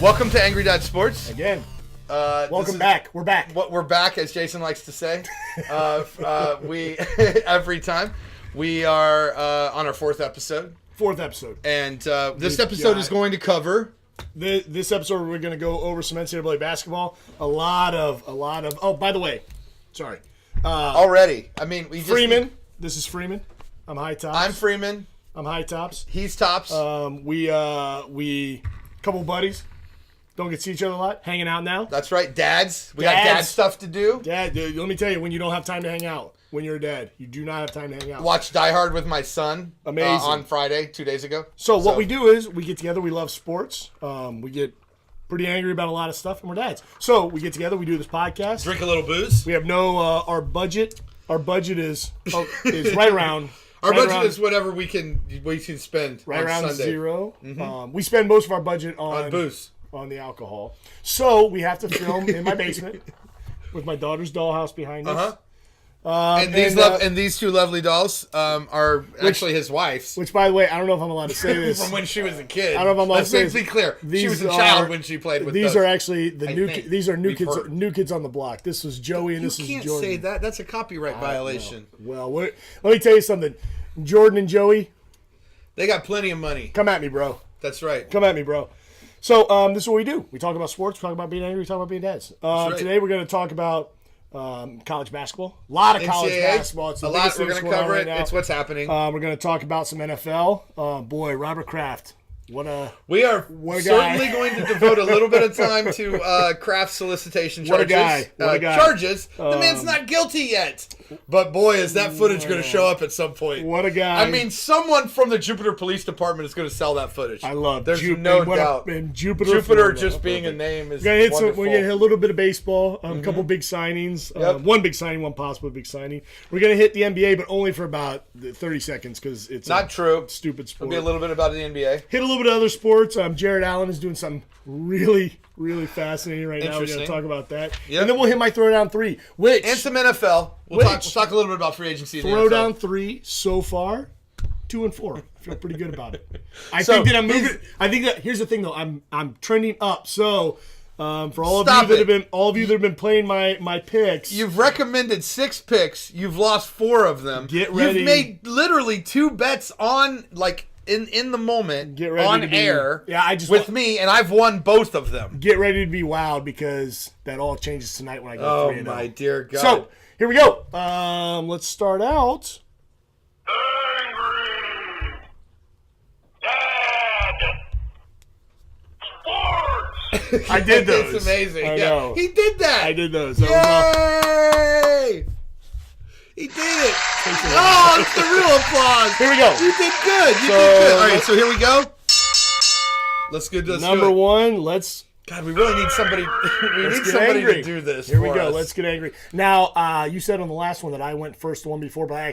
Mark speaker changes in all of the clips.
Speaker 1: Welcome to Angry Dad Sports.
Speaker 2: Again. Welcome back. We're back.
Speaker 1: We're back, as Jason likes to say. We every time we are on our fourth episode. And this episode is going to cover.
Speaker 2: This episode we're going to go over some NCAA basketball. A lot of. Oh, by the way, sorry.
Speaker 1: Already, I mean, we just
Speaker 2: Freeman. This is Freeman. I'm High Tops.
Speaker 1: I'm Freeman.
Speaker 2: I'm High Tops.
Speaker 1: He's Tops.
Speaker 2: We couple buddies. Don't get to see each other a lot. Hanging out now.
Speaker 1: That's right, dads. We got dad stuff to do.
Speaker 2: Dad, dude, let me tell you, when you don't have time to hang out, when you're a dad, you do not have time to hang out.
Speaker 1: Watch Die Hard with my son.
Speaker 2: Amazing.
Speaker 1: On Friday, 2 days ago.
Speaker 2: So what we do is we get together. We love sports. We get pretty angry about a lot of stuff, and we're dads. So we get together. We do this podcast.
Speaker 1: Drink a little booze.
Speaker 2: We have no our budget. Our budget is right around.
Speaker 1: Our budget is whatever we can spend.
Speaker 2: Right
Speaker 1: on
Speaker 2: around
Speaker 1: Sunday.
Speaker 2: zero. We spend most of our budget on
Speaker 1: booze.
Speaker 2: On the alcohol. So we have to film in my basement with my daughter's dollhouse behind us.
Speaker 1: And these two lovely dolls are actually his wife's.
Speaker 2: Which, by the way, I don't know if I'm allowed to say this.
Speaker 1: From when she was a kid.
Speaker 2: I don't know if I'm allowed to say
Speaker 1: this. Let's be clear. She was a child when she played with
Speaker 2: these
Speaker 1: those.
Speaker 2: are actually the new. These are new kids. Heard. New kids on the block. This was Joey, and this is Jordan.
Speaker 1: You can't say that. That's a copyright violation.
Speaker 2: Well, let me tell you something. Jordan and Joey,
Speaker 1: they got plenty of money.
Speaker 2: Come at me, bro.
Speaker 1: That's right.
Speaker 2: Come at me, bro. So this is what we do. We talk about sports. We talk about being angry. We talk about being dads.
Speaker 1: Right.
Speaker 2: Today we're going to talk about college basketball. A lot of college basketball. It's
Speaker 1: a lot. We're going to cover it. It's what's happening.
Speaker 2: We're going to talk about some NFL. Boy, Robert Kraft.
Speaker 1: We are certainly going to devote a little bit of time to Kraft's solicitation charges.
Speaker 2: What a guy.
Speaker 1: Charges. The man's not guilty yet. But boy, is that footage going to show up at some point.
Speaker 2: What a guy.
Speaker 1: I mean, someone from the Jupiter Police Department is going to sell that footage.
Speaker 2: I love
Speaker 1: There's no doubt.
Speaker 2: And Jupiter
Speaker 1: just being a name is
Speaker 2: wonderful. We're going to hit a little bit of baseball, a couple big signings. One big signing, one possible big signing. We're going to hit the NBA, but only for about 30 seconds because it's
Speaker 1: not true.
Speaker 2: Stupid sport.
Speaker 1: It'll be a little bit about the NBA.
Speaker 2: Hit a little bit of other sports. Jared Allen is doing something really, really fascinating right now. We're going to talk about that.
Speaker 1: Yep.
Speaker 2: And then we'll hit my throwdown three.
Speaker 1: And some NFL. We'll talk a little bit about free agency.
Speaker 2: Throwdown three so far, 2-4. I feel pretty good about it. I think that I'm moving. I think that here's the thing though. I'm trending up. So for all of you that have been playing my picks,
Speaker 1: you've recommended 6 picks. You've lost 4 of them.
Speaker 2: Get ready.
Speaker 1: You've made literally 2 bets on in the moment.
Speaker 2: Get ready
Speaker 1: on
Speaker 2: to be,
Speaker 1: air.
Speaker 2: Yeah,
Speaker 1: with me, and I've won both of them.
Speaker 2: Get ready to be wowed because that all changes tonight when I go 3-0.
Speaker 1: Oh my dear God!
Speaker 2: So here we go. Let's start out.
Speaker 3: Angry Dad Sports.
Speaker 2: I did those.
Speaker 1: It's amazing.
Speaker 2: I know.
Speaker 1: He did that.
Speaker 2: I did those.
Speaker 1: Yay! He did it. Oh, it's the real applause.
Speaker 2: Here we go.
Speaker 1: You did good. You did good. All right, so here we go. Let's go.
Speaker 2: Number one. Let's.
Speaker 1: God, we really need somebody. We need somebody to do this.
Speaker 2: Here we go. Let's get angry. Now, you said on the last one that I went first the one before, but I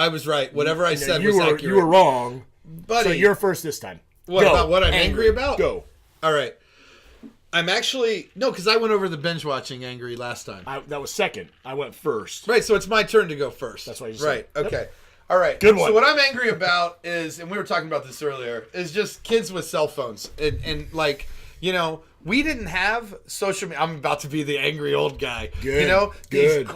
Speaker 1: was right. Whatever I said was accurate.
Speaker 2: You were wrong,
Speaker 1: buddy.
Speaker 2: So you're first this time.
Speaker 1: What about what I'm angry about?
Speaker 2: Go.
Speaker 1: All right. I'm actually because I went over the binge watching angry last time.
Speaker 2: That was second. I went first.
Speaker 1: Right, so it's my turn to go first.
Speaker 2: That's what you said.
Speaker 1: Right. Okay. Yep. All right.
Speaker 2: Good one.
Speaker 1: So what I'm angry about is, and we were talking about this earlier, is just kids with cell phones and like, we didn't have social media. I'm about to be the angry old guy.
Speaker 2: Good.
Speaker 1: These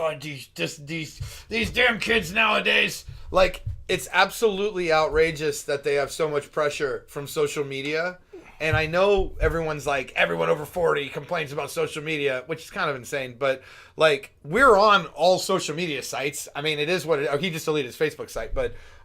Speaker 1: damn kids nowadays. Like, it's absolutely outrageous that they have so much pressure from social media. And I know everyone over 40 complains about social media, which is kind of insane. But, we're on all social media sites. I mean, it is what he just deleted his Facebook site,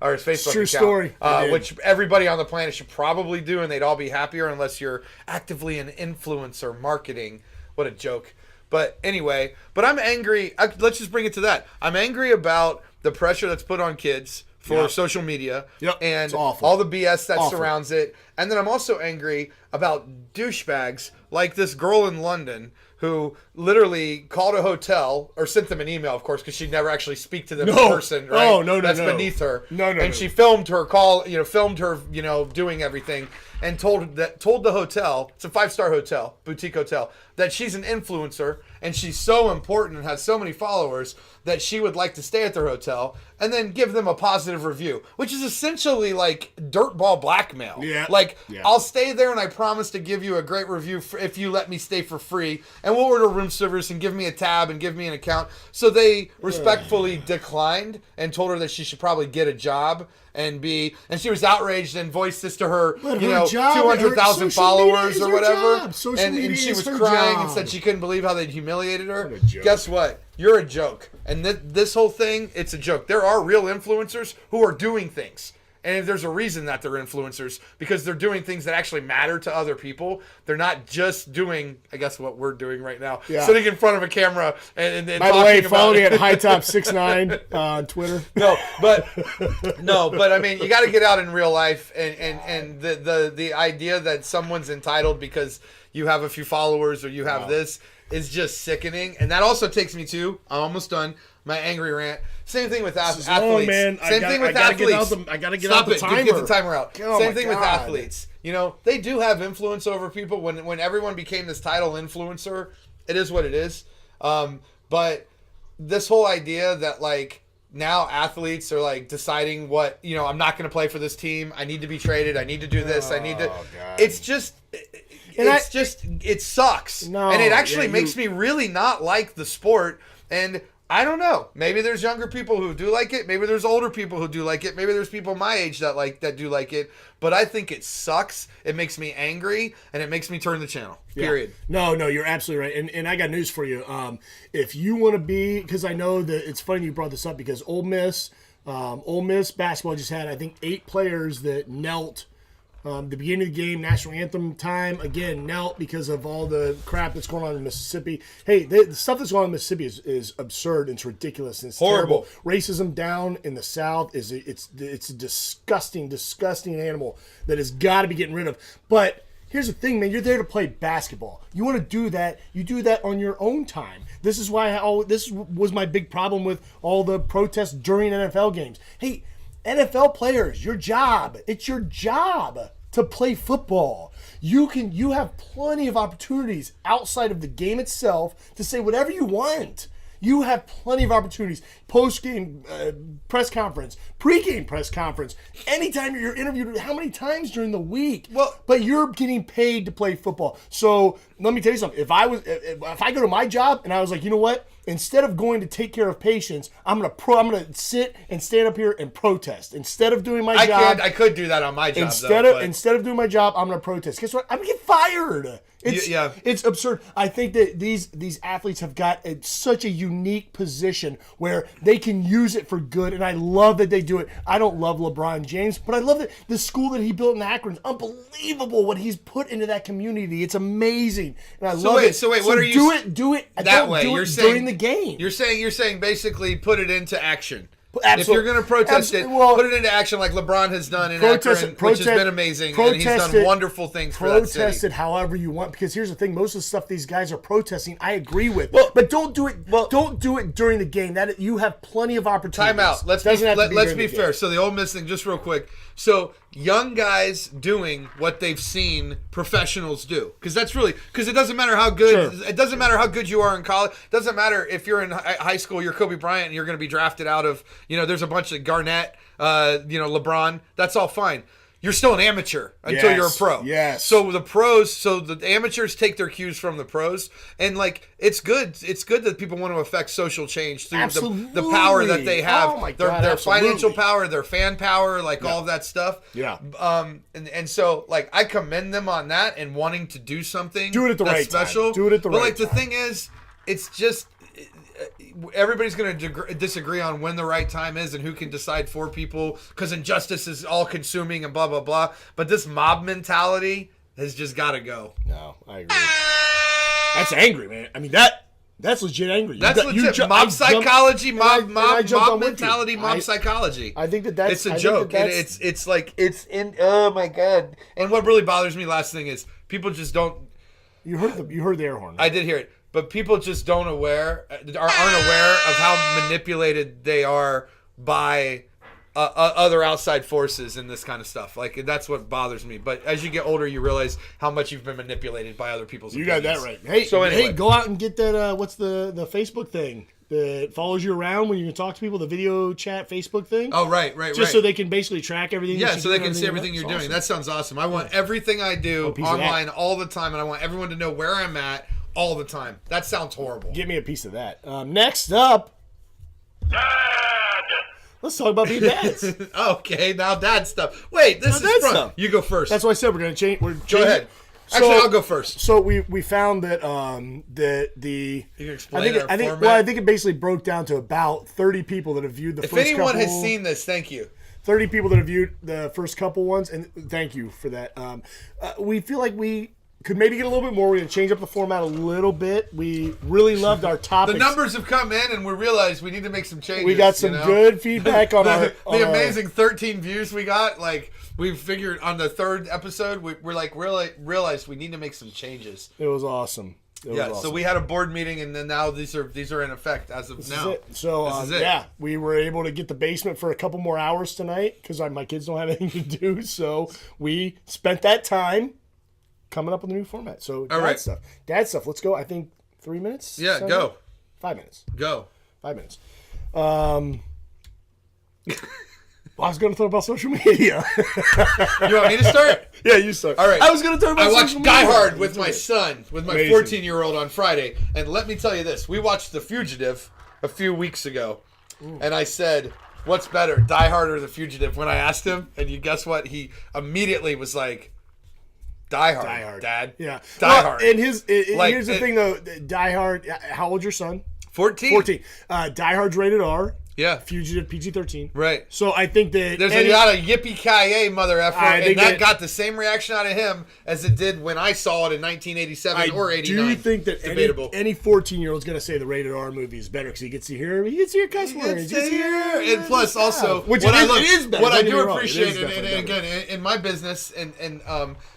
Speaker 1: or his Facebook
Speaker 2: True
Speaker 1: account.
Speaker 2: Story.
Speaker 1: Which everybody on the planet should probably do, and they'd all be happier unless you're actively an influencer marketing. What a joke. But anyway, I'm angry. Let's just bring it to that. I'm angry about the pressure that's put on kids for social media and all the BS that surrounds it. And then I'm also angry about douchebags like this girl in London who literally called a hotel or sent them an email, of course, because she'd never actually speak to them in person, right?
Speaker 2: Oh, no,
Speaker 1: That's
Speaker 2: no.
Speaker 1: beneath her.
Speaker 2: No.
Speaker 1: She filmed her call, filmed her, doing everything, and told the hotel, it's a 5-star hotel, boutique hotel, that she's an influencer and she's so important and has so many followers that she would like to stay at their hotel and then give them a positive review, which is essentially like dirtball blackmail.
Speaker 2: Yeah.
Speaker 1: I'll stay there and I promise to give you a great review if you let me stay for free, and we'll order room service and give me a tab and give me an account. So they respectfully declined and told her that she should probably get a job and she was outraged and voiced this to her, 200,000 followers or whatever. And she was crying and said she couldn't believe how they'd humiliated her. Guess what? You're a joke. And this whole thing, it's a joke. There are real influencers who are doing things. And there's a reason that they're influencers, because they're doing things that actually matter to other people. They're not just doing, I guess, what we're doing right now, sitting in front of a camera and
Speaker 2: by the way, follow me at HighTop69 on Twitter.
Speaker 1: No, but I mean, you got to get out in real life, and the idea that someone's entitled because you have a few followers or you have this is just sickening. And that also takes me to, I'm almost done, my angry rant. Same thing with athletes.
Speaker 2: Man.
Speaker 1: Same thing with athletes.
Speaker 2: I gotta get out the timer.
Speaker 1: Get the timer out.
Speaker 2: Oh,
Speaker 1: Same thing with athletes. They do have influence over people. When everyone became this title influencer, it is what it is. But this whole idea that now athletes are deciding what, I'm not going to play for this team. I need to be traded. I need to do this. I need to. God. It's just. It sucks.
Speaker 2: No,
Speaker 1: and it actually makes me really not like the sport. And I don't know. Maybe there's younger people who do like it. Maybe there's older people who do like it. Maybe there's people my age that do like it. But I think it sucks. It makes me angry, and it makes me turn the channel. Period.
Speaker 2: No, you're absolutely right. And I got news for you. If you want to be, because I know that it's funny you brought this up, because Ole Miss basketball just had, I think, 8 players that knelt. The beginning of the game, national anthem time, again, knelt because of all the crap that's going on in Mississippi. Hey, the stuff that's going on in Mississippi is absurd and it's ridiculous. And it's
Speaker 1: horrible.
Speaker 2: Terrible. Racism down in the South it's a disgusting animal that has got to be getting rid of. But here's the thing, man. You're there to play basketball. You want to do that. You do that on your own time. This is why this was my big problem with all the protests during NFL games. Hey, NFL players, it's your job to play football. You have plenty of opportunities outside of the game itself to say whatever you want. You have plenty of opportunities. Post-game press conference, pre-game press conference, anytime you're interviewed, how many times during the week? But you're getting paid to play football. So let me tell you something. If I go to my job and I was like, you know what? Instead of going to take care of patients, I'm gonna sit and stand up here and protest. Instead of doing my job,
Speaker 1: I could do that on my job.
Speaker 2: Instead of doing my job, I'm gonna protest. Guess what? I'm gonna get fired. It's absurd. I think that these athletes have got such a unique position where they can use it for good, and I love that they do it. I don't love LeBron James, but I love that the school that he built in Akron is unbelievable. What he's put into that community, it's amazing, and I love it.
Speaker 1: So what are you
Speaker 2: do it
Speaker 1: that way?
Speaker 2: You're saying during the game.
Speaker 1: You're saying basically put it into action.
Speaker 2: Absolutely.
Speaker 1: If you're going to protest put it into action like LeBron has done in Akron, which has been amazing, and he's done wonderful things for that city.
Speaker 2: Protest it however you want, because here's the thing: most of the stuff these guys are protesting, I agree with. But don't do it. Don't do it during the game. That you have plenty of opportunities.
Speaker 1: Time out. Let's be fair. So the Ole Miss thing, just real quick. So young guys doing what they've seen professionals do, because it doesn't matter how good it doesn't matter how good you are in college. It doesn't matter if you're in high school, you're Kobe Bryant and you're going to be drafted out of, there's a bunch of Garnett, LeBron. That's all fine. You're still an amateur until you're a pro.
Speaker 2: Yes.
Speaker 1: So the amateurs take their cues from the pros, and it's good. It's good that people want to affect social change through the power that they have,
Speaker 2: oh my God,
Speaker 1: their financial power, their fan power, all of that stuff.
Speaker 2: Yeah.
Speaker 1: And so I commend them on that and wanting to do something.
Speaker 2: Do it at the right
Speaker 1: special.
Speaker 2: time. Do it at the right time.
Speaker 1: The thing is, it's just. Everybody's going to disagree on when the right time is and who can decide for people, because injustice is all consuming and blah, blah, blah. But this mob mentality has just got to go.
Speaker 2: No, I agree. That's angry, man. I mean, that's legit angry.
Speaker 1: That's legit. Mob psychology, mob mentality, mob psychology.
Speaker 2: I think that's...
Speaker 1: It's a joke. It's in... Oh, my God. And what really bothers me, last thing, is people just don't...
Speaker 2: You heard the air horn.
Speaker 1: I did hear it. but people just aren't aware of how manipulated they are by other outside forces and this kind of stuff. Like, that's what bothers me. But as you get older, you realize how much you've been manipulated by other people's opinions.
Speaker 2: You got that right. Hey, so anyway. Hey, go out and get that, what's the Facebook thing that follows you around when you can talk to people, the video chat Facebook thing?
Speaker 1: Oh, right.
Speaker 2: Just so they can basically track everything.
Speaker 1: Yeah, so they can see everything you're doing. Awesome. That sounds awesome. I want everything I do online all the time, and I want everyone to know where I'm at all the time. That sounds horrible.
Speaker 2: Give me a piece of that. Next up... Let's talk about being dads.
Speaker 1: Okay, now dad stuff. Wait, this is fun. Stuff. You go first.
Speaker 2: That's why I said we're going to change.
Speaker 1: Go ahead. Actually, I'll go first.
Speaker 2: So we found that the
Speaker 1: you can explain
Speaker 2: I think it basically broke down to about 30 people that have viewed the first couple. If
Speaker 1: anyone has seen this, thank you.
Speaker 2: 30 people that have viewed the first couple ones, and thank you for that. We feel like we could maybe get a little bit more. We're going to change up the format a little bit. We really loved our topics.
Speaker 1: The numbers have come in, and we realized we need to make some changes.
Speaker 2: We got some good feedback on
Speaker 1: the amazing 13 views we got. Like, we figured on the third episode, we're like really realized we need to make some changes.
Speaker 2: It was awesome.
Speaker 1: So we had a board meeting, and then now these are in effect as of now.
Speaker 2: So yeah, we were able to get the basement for a couple more hours tonight because my kids don't have anything to do. So we spent that time coming up with a new format. So dad stuff. Let's go. I think 3 minutes.
Speaker 1: Yeah, go.
Speaker 2: 5 minutes.
Speaker 1: Go.
Speaker 2: 5 minutes. I was going to talk about social media.
Speaker 1: You want me to start?
Speaker 2: Yeah, you start.
Speaker 1: All right.
Speaker 2: I was going to talk about social media.
Speaker 1: I watched Die Hard with my son, with my 14-year-old on Friday. And let me tell you this. We watched The Fugitive a few weeks ago. And I said, what's better, Die Hard or The Fugitive? When I asked him, and you guess what? He immediately was like, Die Hard, Dad.
Speaker 2: Yeah.
Speaker 1: Die Hard.
Speaker 2: And here's the thing, though. Die Hard, how old's your son?
Speaker 1: 14.
Speaker 2: 14. Die Hard's rated R.
Speaker 1: Yeah.
Speaker 2: Fugitive, PG-13.
Speaker 1: Right.
Speaker 2: So I think that...
Speaker 1: There's a lot of yippee-ki-yay, mother effer, and that got the same reaction out of him as it did when I saw it in 1987 or 89.
Speaker 2: Do you think that any 14-year-old's going to say the rated R movie is better because he gets to hear cuss words?
Speaker 1: And plus, also,
Speaker 2: what I
Speaker 1: do appreciate, and again, in my business, and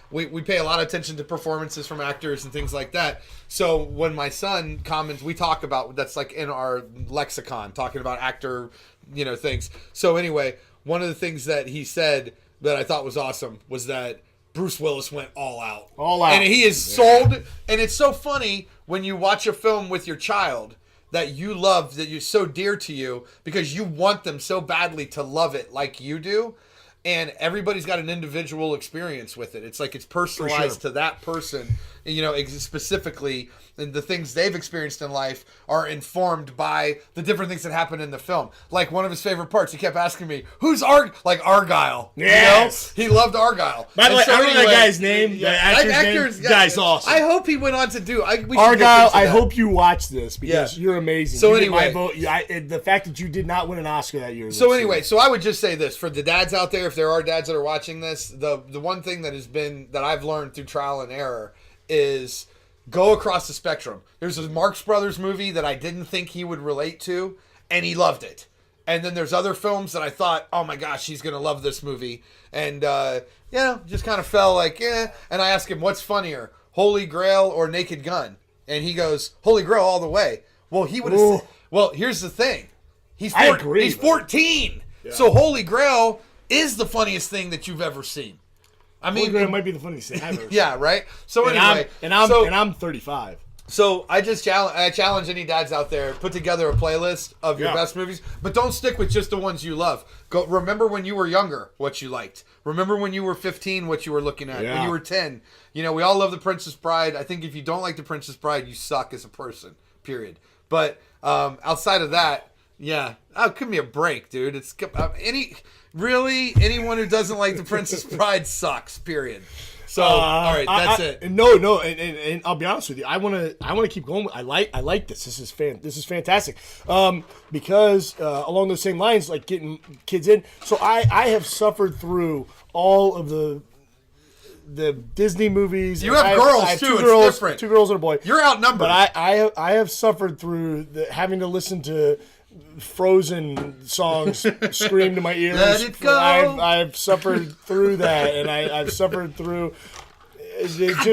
Speaker 1: we pay a lot of attention to performances from actors and things like that. So when my son comments, we talk about, that's like in our lexicon, talking about actor, things. So anyway, one of the things that he said that I thought was awesome was that Bruce Willis went all out.
Speaker 2: All out.
Speaker 1: And he is sold. And it's so funny when you watch a film with your child that you love, that you're so dear to you, because you want them so badly to love it like you do. And everybody's got an individual experience with it. It's like it's personalized to that person, specifically. And the things they've experienced in life are informed by the different things that happen in the film. Like one of his favorite parts, he kept asking me, "Who's Argyle?"
Speaker 2: Yes,
Speaker 1: he loved Argyle.
Speaker 2: By the way, I don't know that guy's name. The actor's name. Guy's awesome.
Speaker 1: I hope he went on to do
Speaker 2: Argyle. I hope you watch this because you're amazing.
Speaker 1: So
Speaker 2: anyway, the fact that you did not win an Oscar that year.
Speaker 1: So anyway, so I would just say this for the dads out there, if there are dads that are watching this, the one thing that I've learned through trial and error is go across the spectrum. There's a Marx Brothers movie that I didn't think he would relate to, and he loved it. And then there's other films that I thought, oh my gosh, he's going to love this movie. And, just kind of fell like, eh. And I asked him, what's funnier, Holy Grail or Naked Gun? And he goes, Holy Grail all the way. Well, he would have said, well, here's the thing. He's 14. Yeah. So Holy Grail is the funniest thing that you've ever seen. I mean,
Speaker 2: it might be the funniest thing ever.
Speaker 1: Yeah, right. So anyway,
Speaker 2: I'm 35.
Speaker 1: So I challenge any dads out there, put together a playlist of your best movies, but don't stick with just the ones you love. Go remember when you were younger, what you liked. Remember when you were 15, what you were looking at. When you were 10, we all love The Princess Bride. I think if you don't like The Princess Bride, you suck as a person. Period. But outside of that, give me a break, dude. It's anyone who doesn't like The Princess Bride sucks. Period. So all right, that's it.
Speaker 2: No, and I'll be honest with you. I want to keep going. I like this. This is fantastic. Because along those same lines, like getting kids in. So I have suffered through all of the Disney movies.
Speaker 1: You have girls too. It's different.
Speaker 2: 2 girls and a boy.
Speaker 1: You're outnumbered.
Speaker 2: But I have suffered through having to listen to Frozen songs scream to my ears.
Speaker 1: Let it go.
Speaker 2: I've suffered through that, and I've suffered through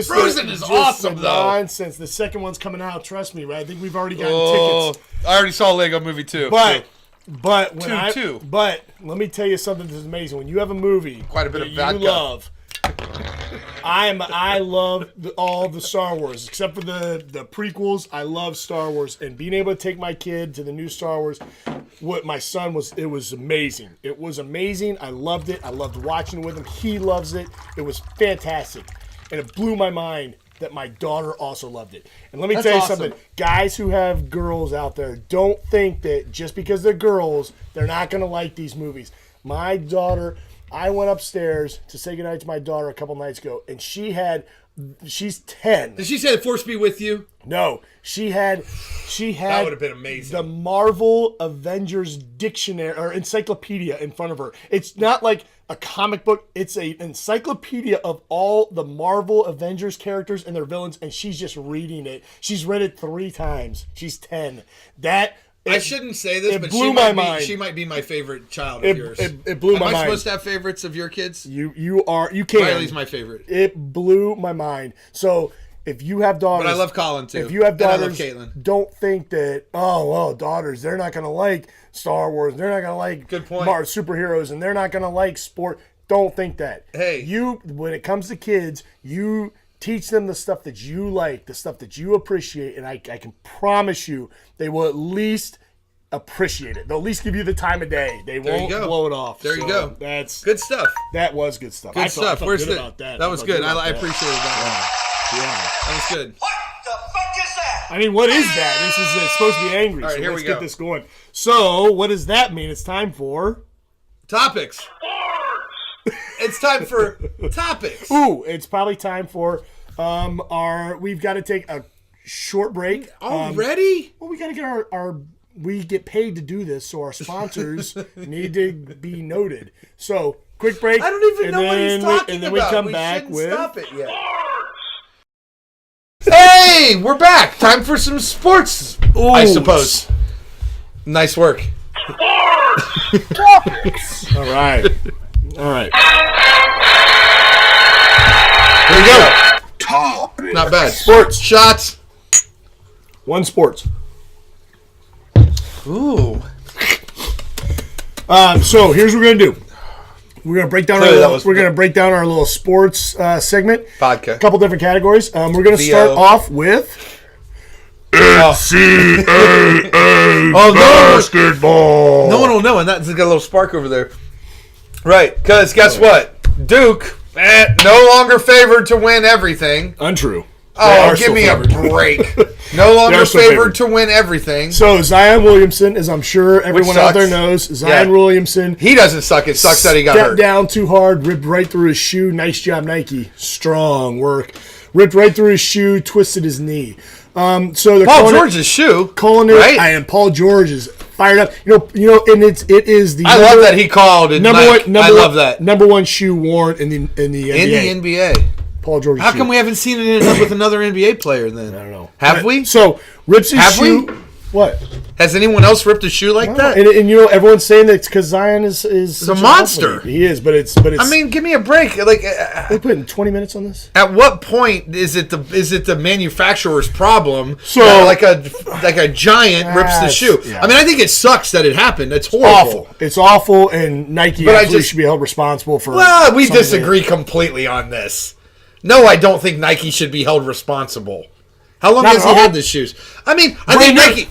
Speaker 1: Frozen is awesome, though.
Speaker 2: Nonsense. The second one's coming out. Trust me, right? I think we've already gotten tickets.
Speaker 1: I already saw Lego Movie 2.
Speaker 2: But let me tell you something that's amazing. When you have a movie
Speaker 1: quite a bit of
Speaker 2: you
Speaker 1: vodka.
Speaker 2: love, I love all the Star Wars except for the prequels. I love Star Wars, and being able to take my kid to the new Star Wars, what my son was, it was amazing. It was amazing. I loved it. I loved watching it with him. He loves it. It was fantastic, and it blew my mind that my daughter also loved it. And let me tell you something. Guys who have girls out there, don't think that just because they're girls, they're not going to like these movies. My daughter, I went upstairs to say goodnight to my daughter a couple nights ago, and she's 10.
Speaker 1: Did she say the Force be with you?
Speaker 2: No, she had
Speaker 1: That would have been amazing.
Speaker 2: the Marvel Avengers dictionary or encyclopedia in front of her. It's not like a comic book, it's an encyclopedia of all the Marvel Avengers characters and their villains, and she's just reading it. She's read it 3 times. She's 10.
Speaker 1: I shouldn't say this, but she might be my favorite child of yours.
Speaker 2: It blew my mind.
Speaker 1: Am I supposed to have favorites of your kids?
Speaker 2: You can.
Speaker 1: Riley's my favorite.
Speaker 2: It blew my mind. So if you have daughters,
Speaker 1: but I love Colin too.
Speaker 2: If you have daughters,
Speaker 1: I love Caitlin.
Speaker 2: Don't think that daughters, they're not going to like Star Wars, they're not going to like
Speaker 1: good point
Speaker 2: superheroes, and they're not going to like sport. Don't think that.
Speaker 1: Hey,
Speaker 2: when it comes to kids, you teach them the stuff that you like, the stuff that you appreciate, and I can promise you they will at least appreciate it. They'll at least give you the time of day. They won't blow it off.
Speaker 1: There you go.
Speaker 2: That's
Speaker 1: good stuff.
Speaker 2: That was good stuff.
Speaker 1: Good stuff.
Speaker 2: I felt good about that.
Speaker 1: That was good. I appreciated that.
Speaker 2: Yeah.
Speaker 1: That was good.
Speaker 3: What the fuck is that?
Speaker 2: I mean, what is that? It's supposed to be angry.
Speaker 1: All right,
Speaker 2: so
Speaker 1: here
Speaker 2: let's
Speaker 1: we go.
Speaker 2: get this going. So, what does that mean? It's time for
Speaker 1: topics. It's time for topics.
Speaker 2: Ooh, it's probably time for we've got to take a short break.
Speaker 1: Already?
Speaker 2: Well, we got to get our we get paid to do this, so our sponsors need to be noted. So, quick break.
Speaker 1: I don't even know what he's talking about.
Speaker 2: And then we come back with.
Speaker 1: Stop it yet. Hey, we're back. Time for some sports, I suppose. Nice work.
Speaker 2: Topics. All right.
Speaker 1: Here we go.
Speaker 3: Topics.
Speaker 1: Not bad.
Speaker 2: Sports.
Speaker 1: Shots.
Speaker 2: One sports.
Speaker 1: Ooh.
Speaker 2: So here's what we're gonna do. We're gonna break down our little sports segment.
Speaker 1: Vodka.
Speaker 2: A couple different categories. We're gonna start off with
Speaker 1: NCAA basketball. No one will know, and that's got a little spark over there. Right, because guess what? Duke, no longer favored to win everything.
Speaker 2: Untrue.
Speaker 1: Oh, give me a break. No longer favored to win everything.
Speaker 2: So Zion Williamson, as I'm sure everyone out there knows, Zion Williamson.
Speaker 1: He doesn't suck. It sucks that he got hurt.
Speaker 2: Stepped down too hard, ripped right through his shoe. Nice job, Nike. Strong work. Ripped right through his shoe, twisted his knee. So
Speaker 1: Paul George's shoe.
Speaker 2: Calling it,
Speaker 1: right?
Speaker 2: And Paul George is fired up. You know, and it is the.
Speaker 1: I love that he called it. I love that.
Speaker 2: Number one shoe worn in the NBA.
Speaker 1: In the NBA.
Speaker 2: Paul George.
Speaker 1: How come we haven't seen it with another NBA player then?
Speaker 2: I don't know.
Speaker 1: Have we?
Speaker 2: So rips his shoe. What?
Speaker 1: Has anyone else ripped a shoe like that?
Speaker 2: And you know, everyone's saying that it's because Zion is
Speaker 1: a monster.
Speaker 2: He is, but it's.
Speaker 1: I mean, give me a break. Like
Speaker 2: they put in 20 minutes on this.
Speaker 1: At what point is it the manufacturer's problem?
Speaker 2: So
Speaker 1: like a giant rips the shoe. Yeah. I mean, I think it sucks that it happened. It's horrible.
Speaker 2: It's awful, and Nike should be held responsible for.
Speaker 1: Well, we disagree completely on this. No, I don't think Nike should be held responsible. How long has he had these shoes? I mean, I think Nike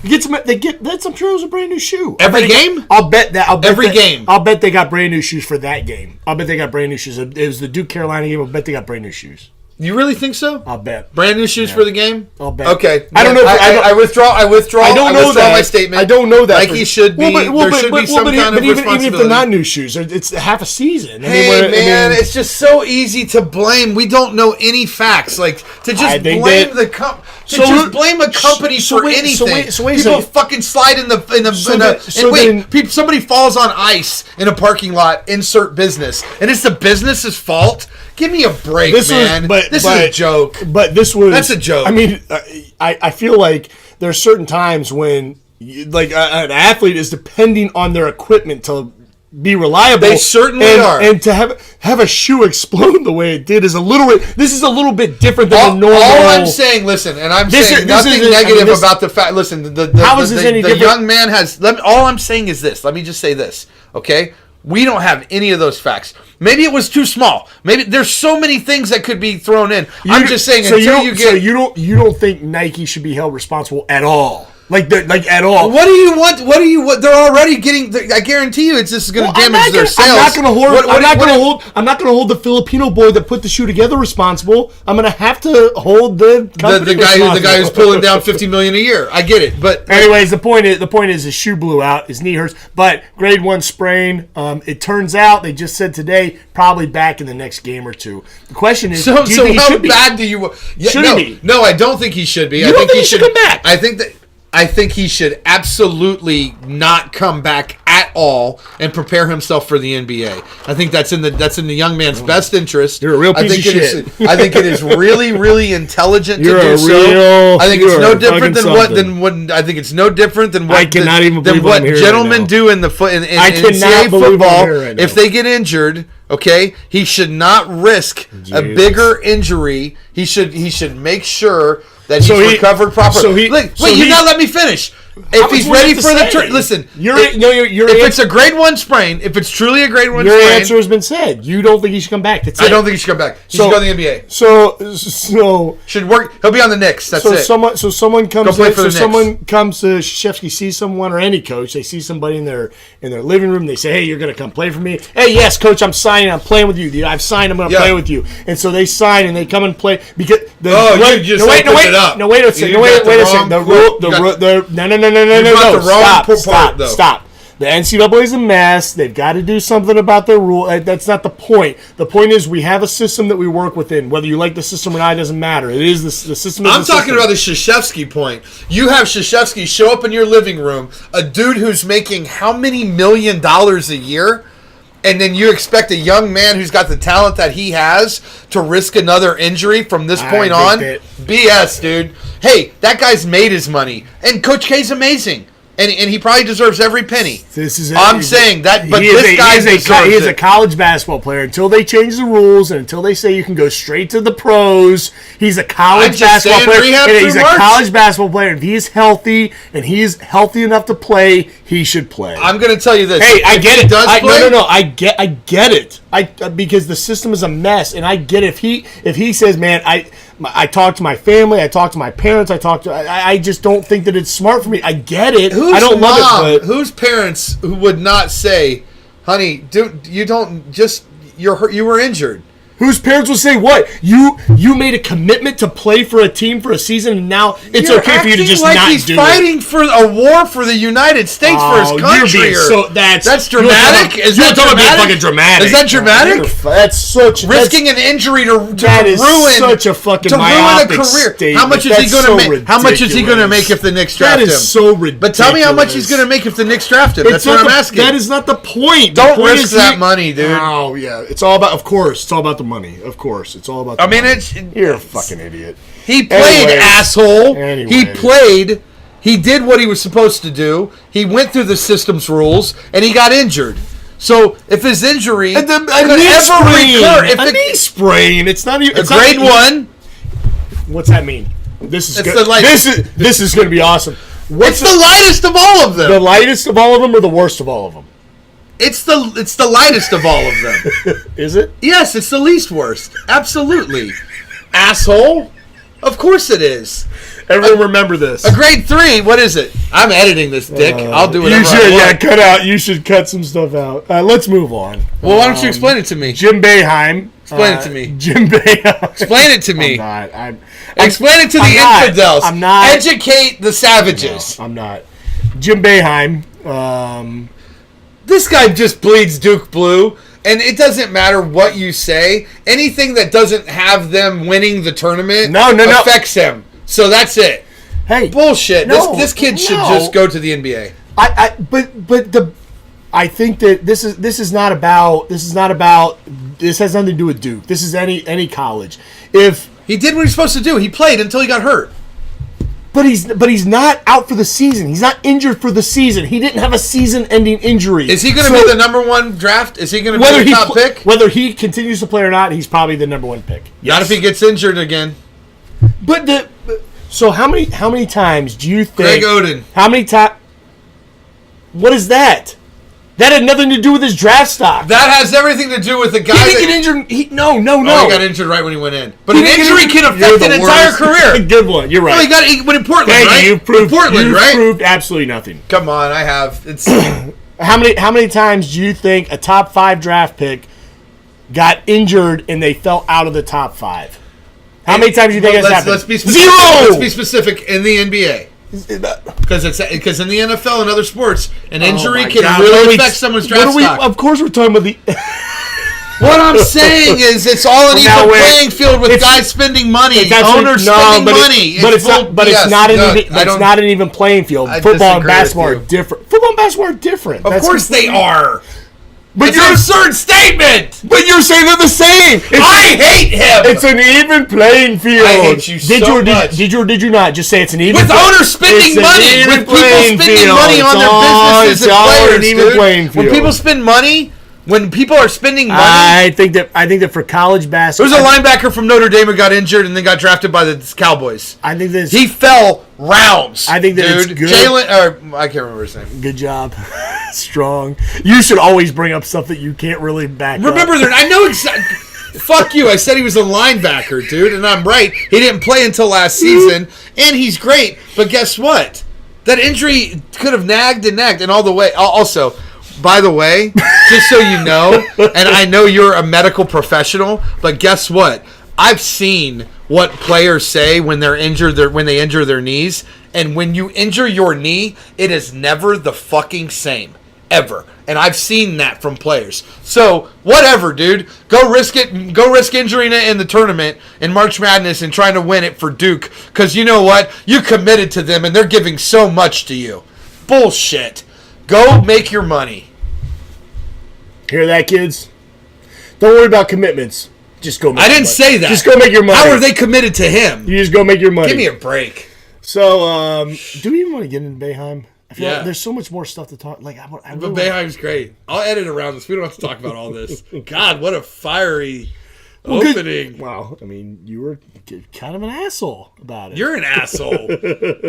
Speaker 2: I'm sure it was a brand new shoe.
Speaker 1: Every game?
Speaker 2: I'll bet that.
Speaker 1: Every game.
Speaker 2: I'll bet they got brand new shoes for that game. I'll bet they got brand new shoes. It was the Duke Carolina game. I'll bet they got brand new shoes.
Speaker 1: You really think so?
Speaker 2: I'll bet.
Speaker 1: Brand new shoes for the game?
Speaker 2: I'll bet.
Speaker 1: Okay.
Speaker 2: I don't know.
Speaker 1: I withdraw. I withdraw my statement.
Speaker 2: I don't know that.
Speaker 1: Nike should be. There should be some kind of responsibility.
Speaker 2: Even if they're not new shoes, it's half a season.
Speaker 1: Hey, man, it's just so easy to blame. We don't know any facts. Like, to just blame the company. Just blame a company for anything. People fucking slide in the somebody falls on ice in a parking lot. Insert business, and it's the business's fault. Give me a break, man. This is a joke.
Speaker 2: But that's
Speaker 1: a joke.
Speaker 2: I mean, I feel like there's certain times when, like, an athlete is depending on their equipment to be reliable.
Speaker 1: They certainly are.
Speaker 2: And to have a shoe explode the way it did is a little bit. This is a little bit different than the normal.
Speaker 1: All I'm saying, listen, and I'm saying nothing negative about the fact. Listen,
Speaker 2: how is this any
Speaker 1: the
Speaker 2: different?
Speaker 1: young man has. All I'm saying is this. Let me just say this, okay? We don't have any of those facts. Maybe it was too small. Maybe there's so many things that could be thrown in. I'm just saying
Speaker 2: So you don't think Nike should be held responsible at all? Like at all?
Speaker 1: What do you want? What do you? What they're already getting? I guarantee you, it's just going to damage their sales.
Speaker 2: I'm not going to hold the Filipino boy that put the shoe together responsible. I'm going to have to hold the
Speaker 1: guy who's pulling down $50 million a year. I get it, but
Speaker 2: anyways, the point is his shoe blew out, his knee hurts, but grade 1 sprain. It turns out they just said today probably back in the next game or two. The question is,
Speaker 1: so
Speaker 2: do you think he
Speaker 1: how
Speaker 2: should
Speaker 1: bad do you?
Speaker 2: Should he be?
Speaker 1: No, I don't think he should be.
Speaker 2: You don't think he should come back?
Speaker 1: I think he should absolutely not come back at all and prepare himself for the NBA. I think that's in the young man's best interest.
Speaker 2: You're a real piece of shit.
Speaker 1: I think it is really, really intelligent
Speaker 2: You're
Speaker 1: to do
Speaker 2: a
Speaker 1: so.
Speaker 2: real-
Speaker 1: I think it's
Speaker 2: you're
Speaker 1: no
Speaker 2: a
Speaker 1: different
Speaker 2: fucking
Speaker 1: than what I think it's no different than what
Speaker 2: I cannot even believe
Speaker 1: what
Speaker 2: I'm here
Speaker 1: gentlemen
Speaker 2: right now.
Speaker 1: do in the foot in
Speaker 2: I cannot
Speaker 1: NCAA
Speaker 2: believe I'm
Speaker 1: football.
Speaker 2: here right now.
Speaker 1: If they get injured, okay, he should not risk a
Speaker 2: Jesus.
Speaker 1: bigger injury. He should make sure that he's
Speaker 2: So he-
Speaker 1: recovered properly.
Speaker 2: so
Speaker 1: Wait,
Speaker 2: he-
Speaker 1: you're not letting me finish. If he's ready for the listen, if it's a grade 1 sprain, if it's truly a grade 1
Speaker 2: your
Speaker 1: sprain,
Speaker 2: answer has been said. You don't think he should come back. That's
Speaker 1: I
Speaker 2: it.
Speaker 1: don't think he should come back. He
Speaker 2: So-
Speaker 1: should go to the NBA.
Speaker 2: So
Speaker 1: Should work. He'll be on the Knicks. That's it.
Speaker 2: someone comes
Speaker 1: Go play
Speaker 2: in,
Speaker 1: for the Knicks.
Speaker 2: someone comes to Krzyzewski, sees someone or any coach, they see somebody in their living room, they say, "Hey, you're going to come play for me." "Hey, yes, coach, I'm signing. I'm playing with you. I've signed. I'm going to
Speaker 1: Yeah.
Speaker 2: play with you." And so they sign and they come and play because
Speaker 1: You just opened it up.
Speaker 2: No, wait a second.
Speaker 1: You
Speaker 2: Wait
Speaker 1: got
Speaker 2: a
Speaker 1: the
Speaker 2: second.
Speaker 1: wrong
Speaker 2: No.
Speaker 1: got the wrong part, though.
Speaker 2: Stop. The NCAA is a mess. They've got to do something about their rule. That's not the point. The point is we have a system that we work within. Whether you like the system or not, it doesn't matter. It is the system.
Speaker 1: I'm talking about the Krzyzewski point. You have Krzyzewski show up in your living room, a dude who's making how many $1 million a year, and then you expect a young man who's got the talent that he has to risk another injury from this point on? BS, dude. Hey, that guy's made his money, and Coach K's amazing. And he probably deserves every penny. I'm saying that, but this guy
Speaker 2: he is a college basketball player. Until they change the rules and until they say you can go straight to the pros, he's a college basketball player. He's a college basketball player. If he is healthy and he is healthy enough to play, he should play.
Speaker 1: I'm going to tell you this.
Speaker 2: Hey, I get it.
Speaker 1: No.
Speaker 2: I get it. Because the system is a mess, and I get it. If he says, "Man, I talk to my family, I talk to my parents, I just don't think that it's smart for me." I get it. I don't love it. But
Speaker 1: whose parents who would not say, "Honey, dude, you don't just you were injured."
Speaker 2: Whose parents will say, "What? You made a commitment to play for a team for a season, and now it's okay for you to just
Speaker 1: like
Speaker 2: not
Speaker 1: he's
Speaker 2: do
Speaker 1: fighting
Speaker 2: it."
Speaker 1: for a war for the United States for his country. That's dramatic. Is that
Speaker 2: fucking dramatic?
Speaker 1: Is that dramatic?
Speaker 2: That's such
Speaker 1: risking an injury to ruin
Speaker 2: such a fucking myopic
Speaker 1: ruin a career.
Speaker 2: Statement.
Speaker 1: How much is he going to make? How much is he going to make if the Knicks draft him?
Speaker 2: That is so ridiculous.
Speaker 1: But tell me how much he's going to make if the Knicks draft him. That's what I'm asking.
Speaker 2: That is not the point.
Speaker 1: Don't risk that money, dude.
Speaker 2: Oh yeah, it's all about. Of course, it's all about the money. Of course, it's all about. The money. You're a fucking idiot.
Speaker 1: He played, asshole.
Speaker 2: Anyway.
Speaker 1: He played. He did what he was supposed to do. He went through the system's rules, and he got injured. So if his injury
Speaker 2: a knee sprain, it's not even
Speaker 1: grade 1.
Speaker 2: What's that mean? This is
Speaker 1: this
Speaker 2: is going to be awesome.
Speaker 1: It's the lightest of all of them.
Speaker 2: The lightest of all of them, or the worst of all of them?
Speaker 1: It's the lightest of all of them.
Speaker 2: Is it?
Speaker 1: Yes, it's the least worst. Absolutely. Asshole. Of course it is.
Speaker 2: Everyone remember this.
Speaker 1: A grade 3. What is it? I'm editing this, Dick. I'll do whatever
Speaker 2: you should,
Speaker 1: I want.
Speaker 2: cut out. You should cut some stuff out. Let's move on.
Speaker 1: Well, why don't you explain it to me?
Speaker 2: Jim Boeheim.
Speaker 1: Explain it to me.
Speaker 2: Jim Boeheim.
Speaker 1: Explain it to me.
Speaker 2: I'm not.
Speaker 1: Explain it to the infidels.
Speaker 2: I'm not.
Speaker 1: Educate the savages.
Speaker 2: No, I'm not. Jim Boeheim.
Speaker 1: This guy just bleeds Duke blue, and it doesn't matter what you say. Anything that doesn't have them winning the tournament affects him. So that's it.
Speaker 2: Hey,
Speaker 1: bullshit. This kid should just go to the NBA.
Speaker 2: I think that this is not about. This has nothing to do with Duke. This is any college. If
Speaker 1: he did what he's supposed to do, he played until he got hurt.
Speaker 2: But he's not out for the season. He's not injured for the season. He didn't have a season-ending injury.
Speaker 1: Is he going to be the number one draft? Is he going to be the top pick?
Speaker 2: Whether he continues to play or not, he's probably the number one pick.
Speaker 1: Yes. Not if he gets injured again.
Speaker 2: But so how many times do you think?
Speaker 1: Greg Oden.
Speaker 2: How many times? What is that? That had nothing to do with his draft stock.
Speaker 1: That has everything to do with the guy.
Speaker 2: He didn't get injured. No.
Speaker 1: Oh, he got injured right when he went in. But an injury can affect an entire career.
Speaker 2: Good one. You're right.
Speaker 1: No, he went in Portland, right?
Speaker 2: You proved
Speaker 1: Portland, right?
Speaker 2: Proved absolutely nothing.
Speaker 1: Come on, I have. It's
Speaker 2: How many times do you think a top 5 draft pick got injured and they fell out of the top 5? How many times do you think that's happened?
Speaker 1: Let's be specific.
Speaker 2: 0.
Speaker 1: Let's be specific in the NBA. Because in the NFL and other sports, an injury can really affect someone's draft stock.
Speaker 2: Of course, we're talking about the.
Speaker 1: What I'm saying is, it's all an even playing field with guys spending money, owners spending money.
Speaker 2: But it's not an even playing field. Football and basketball are different. Football and basketball are different.
Speaker 1: Of course they are.
Speaker 2: But
Speaker 1: it's an absurd statement.
Speaker 2: But you're saying they're the same.
Speaker 1: I hate him.
Speaker 2: It's an even playing field.
Speaker 1: I hate you so much.
Speaker 2: Did you or did you not just say it's an even?
Speaker 1: With owners spending money, with people spending money on their businesses and players, dude. When people spend money. When people are spending money,
Speaker 2: I think that for college basketball,
Speaker 1: there was a linebacker from Notre Dame who got injured and then got drafted by the Cowboys.
Speaker 2: I think this
Speaker 1: he fell rounds.
Speaker 2: I think that it's good.
Speaker 1: Jalen, I can't remember his name.
Speaker 2: Good job, strong. You should always bring up stuff that you can't really back up.
Speaker 1: Remember, I know exactly. Fuck you! I said he was a linebacker, dude, and I'm right. He didn't play until last season, and he's great. But guess what? That injury could have nagged, and all the way. Also. By the way, just so you know, and I know you're a medical professional, but guess what? I've seen what players say when they're injured, when they injure their knees, and when you injure your knee, it is never the fucking same, ever. And I've seen that from players. So whatever, dude. Go risk it. Go risk injuring it in the tournament in March Madness and trying to win it for Duke, because you know what? You committed to them, and they're giving so much to you. Bullshit. Go make your money.
Speaker 2: Hear that, kids? Don't worry about commitments. Just go make
Speaker 1: I didn't say that.
Speaker 2: Just go make your money.
Speaker 1: How are they committed to him?
Speaker 2: You just go make your money.
Speaker 1: Give me a break.
Speaker 2: So, do we even want to get into Boeheim? I feel like there's so much more stuff to talk. But
Speaker 1: Boeheim's great. I'll edit around this. We don't have to talk about all this. God, what a fiery opening.
Speaker 2: Wow. I mean, you were kind of an asshole about it.
Speaker 1: You're an asshole.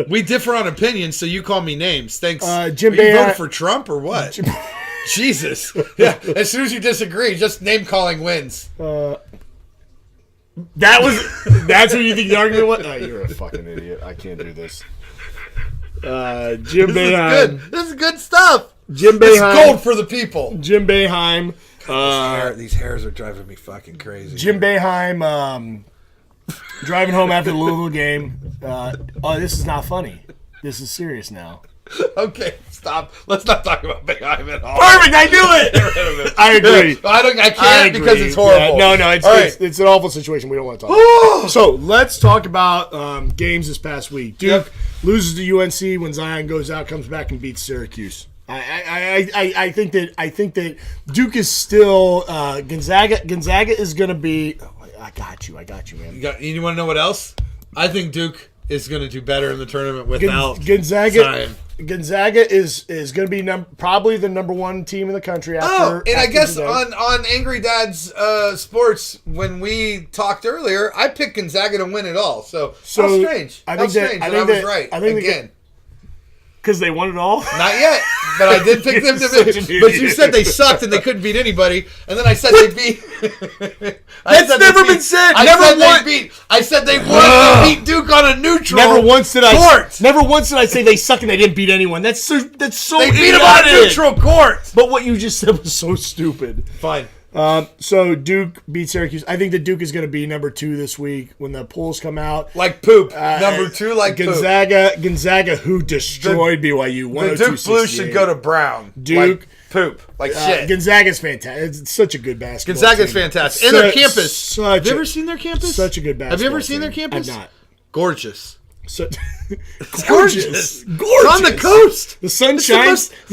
Speaker 1: We differ on opinions, so you call me names. Thanks.
Speaker 2: Jim
Speaker 1: Boeheim. You voted for Trump or what? Jesus. Yeah. As soon as you disagree, just name calling wins.
Speaker 2: That's what you think the argument was? Oh, you're a fucking idiot. I can't do this. Jim Boeheim.
Speaker 1: This is good stuff.
Speaker 2: Jim Boeheim.
Speaker 1: It's gold for the people.
Speaker 2: Jim Boeheim.
Speaker 1: These hairs are driving me fucking crazy.
Speaker 2: Jim Boeheim driving home after the Louisville game. This is not funny. This is serious now.
Speaker 1: Okay, stop. Let's not talk about Boeheim at all.
Speaker 2: Perfect, I knew it. I agree.
Speaker 1: I can't because it's horrible.
Speaker 2: Yeah, it's an awful situation. We don't want to talk about. So let's talk about games this past week. Duke loses to UNC when Zion goes out, comes back and beats Syracuse. I think that Duke is still Gonzaga is going to be. I got you, man.
Speaker 1: You want to know what else? I think Duke is going to do better in the tournament without
Speaker 2: Gonzaga.
Speaker 1: Zion.
Speaker 2: Gonzaga is going to be probably the number 1 team in the country after.
Speaker 1: I guess on Angry Dad's Sports, when we talked earlier, I picked Gonzaga to win it all. So how strange. I was right again.
Speaker 2: Because they won it all?
Speaker 1: Not yet, but I did pick them to beat. But you said they sucked and they couldn't beat anybody, and then I said they beat.
Speaker 2: That's never been said.
Speaker 1: I said they won. They beat Duke on a neutral.
Speaker 2: Never once did I say they suck and they didn't beat anyone. That's so.
Speaker 1: They beat them on a neutral court.
Speaker 2: But what you just said was so stupid.
Speaker 1: Fine.
Speaker 2: So Duke beat Syracuse. I think that Duke is going to be number 2 this week when the polls come out.
Speaker 1: Like poop. Number 2 like
Speaker 2: Gonzaga, who destroyed BYU.
Speaker 1: The Duke Blues should go to Brown.
Speaker 2: Duke.
Speaker 1: Like poop. Like shit.
Speaker 2: Gonzaga's fantastic. It's such a good basketball
Speaker 1: Gonzaga's
Speaker 2: team.
Speaker 1: fantastic. And their campus. Have you ever seen their campus?
Speaker 2: Such a good basketball
Speaker 1: Have you ever
Speaker 2: team.
Speaker 1: seen their campus?
Speaker 2: I've not.
Speaker 1: Gorgeous.
Speaker 2: It's
Speaker 1: gorgeous. It's on the coast.
Speaker 2: The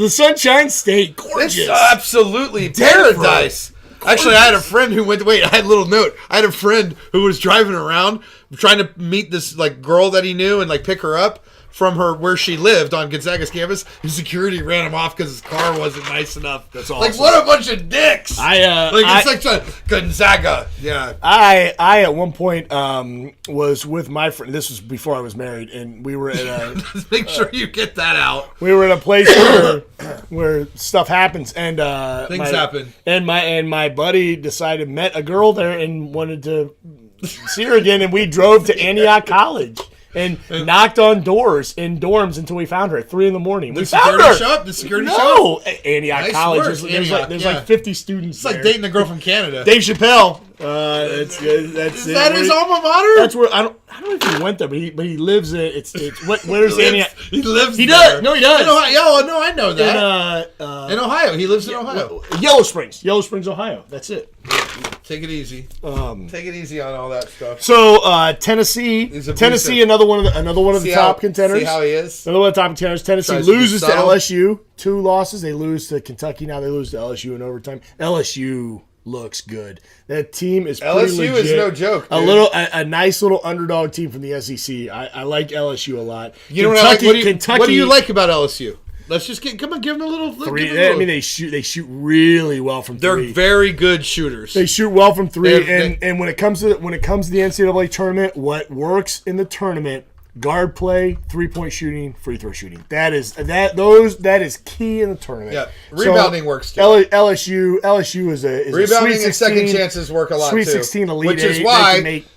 Speaker 2: Sunshine State. Gorgeous.
Speaker 1: It's absolutely paradise. Actually, I had a friend who went. Wait, I had a little note. I had a friend who was driving around trying to meet this like girl that he knew and like pick her up from her where she lived on Gonzaga's campus. And security ran him off because his car wasn't nice enough.
Speaker 2: That's awesome.
Speaker 1: Like what a bunch of dicks! It's like a Gonzaga. Yeah.
Speaker 2: I at one point was with my friend. This was before I was married, and we were at a.
Speaker 1: Just make sure you get that out.
Speaker 2: We were at a place where stuff happens, and
Speaker 1: Things happen.
Speaker 2: And my buddy met a girl there and wanted to see her again, and we drove to Antioch College. And knocked on doors in dorms until we found her at 3 a.m. We found her.
Speaker 1: The security show
Speaker 2: No, Antioch
Speaker 1: Nice
Speaker 2: College.
Speaker 1: work,
Speaker 2: There's
Speaker 1: Antioch,
Speaker 2: like 50 students.
Speaker 1: It's like
Speaker 2: there.
Speaker 1: dating a girl from Canada.
Speaker 2: Dave Chappelle. That's
Speaker 1: Is that his alma mater?
Speaker 2: That's where I don't know if he went there, but he lives in it's where's Antioch?
Speaker 1: He lives.
Speaker 2: He
Speaker 1: there.
Speaker 2: does. No, he does.
Speaker 1: In Ohio. Oh, no, I know that.
Speaker 2: In
Speaker 1: In Ohio, he lives in Ohio.
Speaker 2: Yellow Springs, Ohio. That's it.
Speaker 1: Take it easy. Take it easy on all that stuff.
Speaker 2: So Tennessee,
Speaker 1: abusive.
Speaker 2: another one of the top contenders.
Speaker 1: See how he is.
Speaker 2: Another one of the top contenders. Tennessee
Speaker 1: Tries to be
Speaker 2: loses to
Speaker 1: subtle.
Speaker 2: LSU. 2 losses. They lose to Kentucky. Now they lose to LSU in overtime. LSU looks good. That team is pretty
Speaker 1: LSU
Speaker 2: legit.
Speaker 1: is no joke. Dude.
Speaker 2: A nice little underdog team from the SEC. I like LSU a lot.
Speaker 1: You know what I like? What do you like about LSU? Let's just give them a little.
Speaker 2: Three.
Speaker 1: Give them a little.
Speaker 2: I mean, they shoot really well from
Speaker 1: They're
Speaker 2: three.
Speaker 1: very good shooters.
Speaker 2: They shoot well from three,
Speaker 1: They-
Speaker 2: and when it comes to the NCAA tournament, what works in the tournament: guard play, 3-point shooting, free throw shooting. That is key in the tournament.
Speaker 1: Yeah, rebounding works too.
Speaker 2: LSU is a
Speaker 1: Rebounding
Speaker 2: Sweet
Speaker 1: and
Speaker 2: 16,
Speaker 1: second chances work a lot
Speaker 2: Sweet
Speaker 1: too.
Speaker 2: 16 elite,
Speaker 1: Which is
Speaker 2: eight.
Speaker 1: why
Speaker 2: They can make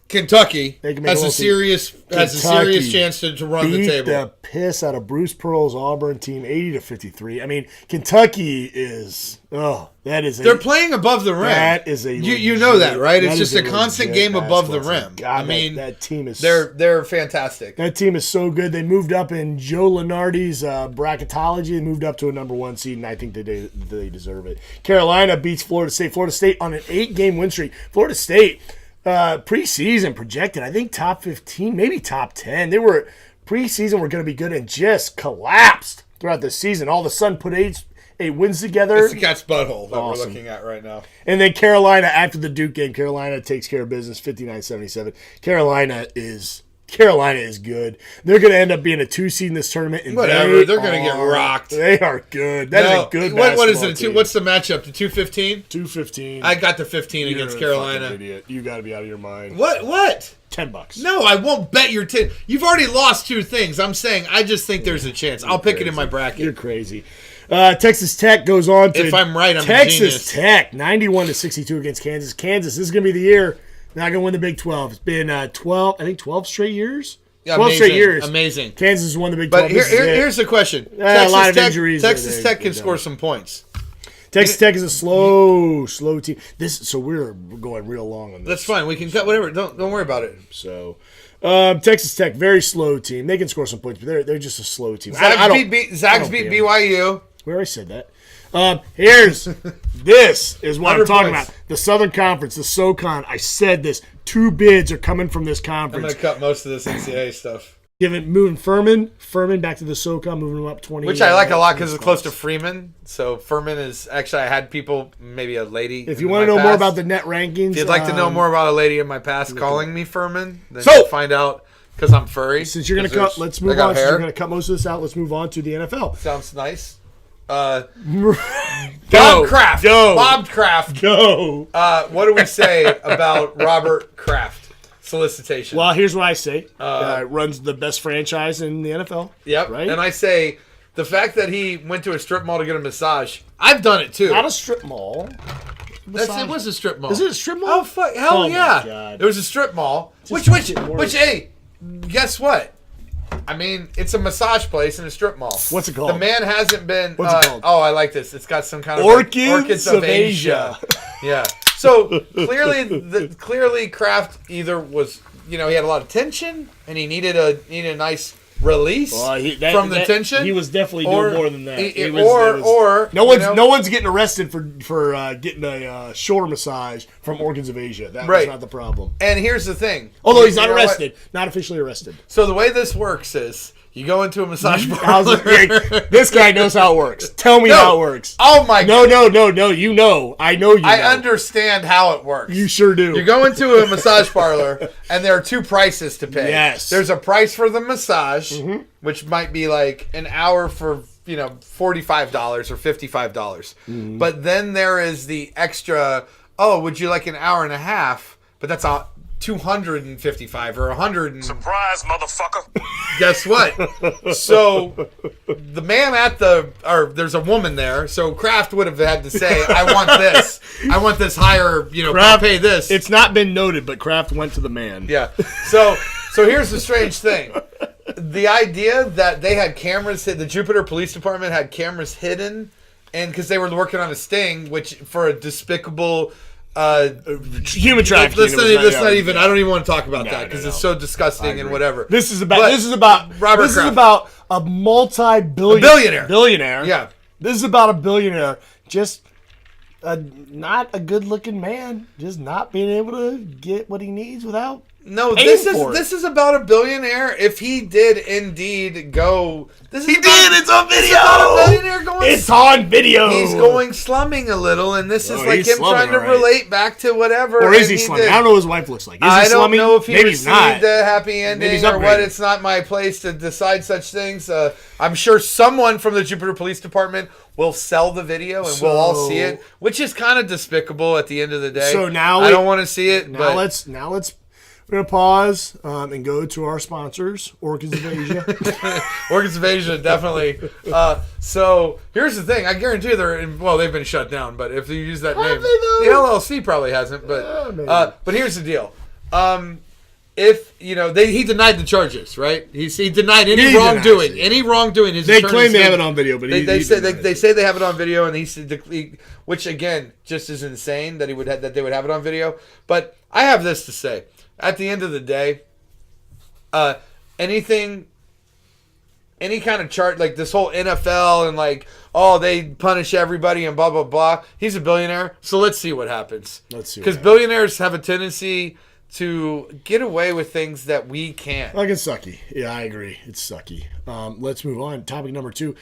Speaker 1: Kentucky
Speaker 2: They can make
Speaker 1: has
Speaker 2: a
Speaker 1: a
Speaker 2: little
Speaker 1: serious
Speaker 2: Kentucky
Speaker 1: chance to run the
Speaker 2: beat
Speaker 1: table.
Speaker 2: the piss out of Bruce Pearl's Auburn team, 80-53. I mean, Kentucky is
Speaker 1: They're playing above the rim.
Speaker 2: That is
Speaker 1: you know that, right? It's
Speaker 2: that
Speaker 1: just
Speaker 2: is
Speaker 1: a constant
Speaker 2: legit
Speaker 1: game above the
Speaker 2: basketball
Speaker 1: rim.
Speaker 2: team. God,
Speaker 1: I mean,
Speaker 2: that team is
Speaker 1: they're fantastic.
Speaker 2: That team is so good. They moved up in Joe Lunardi's bracketology. They moved up to a number 1 seed, and I think they deserve it. Carolina beats Florida State. Florida State on an 8-game win streak. Florida State preseason projected, I think top 15, maybe top 10. They were preseason were going to be good and just collapsed throughout the season. All of a sudden, put 8 wins together.
Speaker 1: It's the cat's butthole that
Speaker 2: Awesome.
Speaker 1: we're looking at right now.
Speaker 2: And then Carolina, after the Duke game, Carolina takes care of business, 59-77. Carolina is good. They're going to end up being a 2 seed in this tournament. And
Speaker 1: Whatever. They're going to get rocked.
Speaker 2: They are good. That is a good
Speaker 1: what is
Speaker 2: basketball
Speaker 1: it?
Speaker 2: team.
Speaker 1: What's the matchup? The 215?
Speaker 2: 215.
Speaker 1: I got the 15
Speaker 2: You're
Speaker 1: against
Speaker 2: a
Speaker 1: Carolina.
Speaker 2: fucking idiot. You got to be out of your mind.
Speaker 1: What?
Speaker 2: $10.
Speaker 1: No, I won't bet your 10. You've already lost 2 things. I'm saying I just think there's a chance. I'll pick it in my bracket.
Speaker 2: You're crazy. Texas Tech goes on to
Speaker 1: If I'm right, I'm a
Speaker 2: Texas
Speaker 1: genius.
Speaker 2: Tech 91-62 against Kansas. Kansas, this is going to be the year. Not going to win the Big 12. It's been 12 straight years.
Speaker 1: Yeah,
Speaker 2: 12 straight
Speaker 1: amazing,
Speaker 2: years.
Speaker 1: amazing.
Speaker 2: Kansas has won the Big 12.
Speaker 1: But
Speaker 2: This is it.
Speaker 1: here's the question.
Speaker 2: A lot of injuries.
Speaker 1: Texas Tech can
Speaker 2: They're
Speaker 1: score
Speaker 2: done.
Speaker 1: some points.
Speaker 2: Texas Tech is a slow team. So we're going real long on this.
Speaker 1: That's fine. We can cut whatever. Don't worry about it.
Speaker 2: So Texas Tech, very slow team. They can score some points, but they're just a slow team.
Speaker 1: Zags beat
Speaker 2: don't
Speaker 1: beat
Speaker 2: care.
Speaker 1: BYU.
Speaker 2: Where I said that. This is what I'm
Speaker 1: 100
Speaker 2: talking
Speaker 1: points.
Speaker 2: about. The Southern Conference, the SoCon. I said this. 2 bids are coming from this
Speaker 1: I'm
Speaker 2: conference.
Speaker 1: going to cut most of this NCAA stuff.
Speaker 2: Moving Furman back to the SoCon, moving him up 20.
Speaker 1: Which I like a lot because it's close to Freeman. So Furman is actually, I had people, maybe a lady.
Speaker 2: If you want to know more about the net rankings,
Speaker 1: if you'd like to know more about a lady in my past calling me Furman, then
Speaker 2: So-
Speaker 1: you'll find out because I'm furry.
Speaker 2: since you're going to cut, let's move on. Since you're going to cut most of this out, let's move on to the NFL.
Speaker 1: Sounds nice.
Speaker 2: Go.
Speaker 1: Bob Kraft.
Speaker 2: Go.
Speaker 1: Bob Kraft.
Speaker 2: Go.
Speaker 1: What do we say about Robert Kraft? Solicitation.
Speaker 2: Well, here's what I say. Runs the best franchise in the NFL.
Speaker 1: Yep.
Speaker 2: Right?
Speaker 1: And I say the fact that he went to a strip mall to get a massage. I've done it too.
Speaker 2: Not a strip mall.
Speaker 1: It was a strip mall.
Speaker 2: Is it a strip mall?
Speaker 1: Oh fuck! Hell
Speaker 2: Oh, my
Speaker 1: yeah!
Speaker 2: God.
Speaker 1: There was a strip mall.
Speaker 2: Just
Speaker 1: Which
Speaker 2: make it worse.
Speaker 1: hey, guess what? I mean, it's a massage place in a strip mall.
Speaker 2: What's it called?
Speaker 1: The man hasn't been.
Speaker 2: What's it called?
Speaker 1: Oh, I like this. It's got some kind of
Speaker 2: Orchids of Asia.
Speaker 1: Yeah. So clearly, Kraft either was, he had a lot of tension and he needed a nice release from the tension.
Speaker 2: He was definitely
Speaker 1: or,
Speaker 2: doing more than that.
Speaker 1: No
Speaker 2: one's getting arrested for getting a shoulder massage from Orchids of Asia. That was
Speaker 1: Right.
Speaker 2: not the problem.
Speaker 1: And here's the thing.
Speaker 2: Although he's not
Speaker 1: You know what?
Speaker 2: arrested, not officially arrested.
Speaker 1: So the way this works is You go into a massage
Speaker 2: How's
Speaker 1: parlor.
Speaker 2: it- this guy knows how it works. Tell me
Speaker 1: No.
Speaker 2: how it works.
Speaker 1: Oh my god.
Speaker 2: No. You know. I know you know.
Speaker 1: I understand how it works.
Speaker 2: You sure do.
Speaker 1: You go into a massage parlor, and there are two prices to pay.
Speaker 2: Yes.
Speaker 1: There's a price for the massage, which might be like an hour for $45 or $55. But then there is the extra. Oh, would you like an hour and a half? But that's a $255 or $100.
Speaker 3: Surprise, motherfucker.
Speaker 1: Guess what? So the man there's a woman there. So Kraft would have had to say, I want this. I want this higher, I'll pay this.
Speaker 2: It's not been noted, but Kraft went to the man.
Speaker 1: Yeah. So here's the strange thing. The idea that they had cameras, the Jupiter Police Department had cameras hidden, and because they were working on a sting, which for a despicable
Speaker 2: human trafficking.
Speaker 1: Let's not even. I don't even want to talk about that because it's so disgusting and whatever.
Speaker 2: This is about
Speaker 1: Robert Kraft.
Speaker 2: about a billionaire.
Speaker 1: Yeah.
Speaker 2: This is about a billionaire just not a good-looking man, just not being able to get what he needs without.
Speaker 1: No,
Speaker 2: paying
Speaker 1: this
Speaker 2: for it.
Speaker 1: is about a billionaire. If he did indeed go,
Speaker 2: It's on video.
Speaker 1: It's about a billionaire going.
Speaker 2: It's on video.
Speaker 1: He's going slumming a little, and this is
Speaker 2: Oh,
Speaker 1: like
Speaker 2: he's
Speaker 1: him
Speaker 2: slumming,
Speaker 1: trying to
Speaker 2: all right.
Speaker 1: relate back to whatever.
Speaker 2: Or is
Speaker 1: and
Speaker 2: he slumming?
Speaker 1: did.
Speaker 2: I don't know what his wife looks like. Is he
Speaker 1: I don't
Speaker 2: slumming?
Speaker 1: know if he
Speaker 2: Maybe he's
Speaker 1: received
Speaker 2: not.
Speaker 1: a happy ending
Speaker 2: he's
Speaker 1: or what.
Speaker 2: upgraded.
Speaker 1: It's not my place to decide such things. I'm sure someone from the Jupiter Police Department will sell the video, and we'll all see it, which is kind of despicable at the end of the day.
Speaker 2: So now
Speaker 1: I don't want to see it.
Speaker 2: Now
Speaker 1: but
Speaker 2: let's we're gonna pause and go to our sponsors, Orchids of Asia.
Speaker 1: Orchids of Asia, definitely. So here's the thing: I guarantee they've been shut down. But if you use that name,
Speaker 2: they though?
Speaker 1: the LLC probably hasn't. But here's the deal: if he denied the charges, right? He denied any wrongdoing.
Speaker 2: denies it.
Speaker 1: Any wrongdoing. His
Speaker 2: They
Speaker 1: attorney
Speaker 2: claim they
Speaker 1: said-
Speaker 2: have it on video, but
Speaker 1: They
Speaker 2: he
Speaker 1: say
Speaker 2: denied
Speaker 1: they
Speaker 2: it.
Speaker 1: say they have it on video, and he said, which again, just is insane that they would have it on video. But I have this to say: at the end of the day, any kind of chart like this whole NFL and they punish everybody and blah blah blah. He's a billionaire, so let's see what happens.
Speaker 2: Let's see what
Speaker 1: because billionaires have a tendency to get away with things that we can't.
Speaker 2: Like it's sucky. Yeah, I agree. It's sucky. Let's move on. Topic number 2.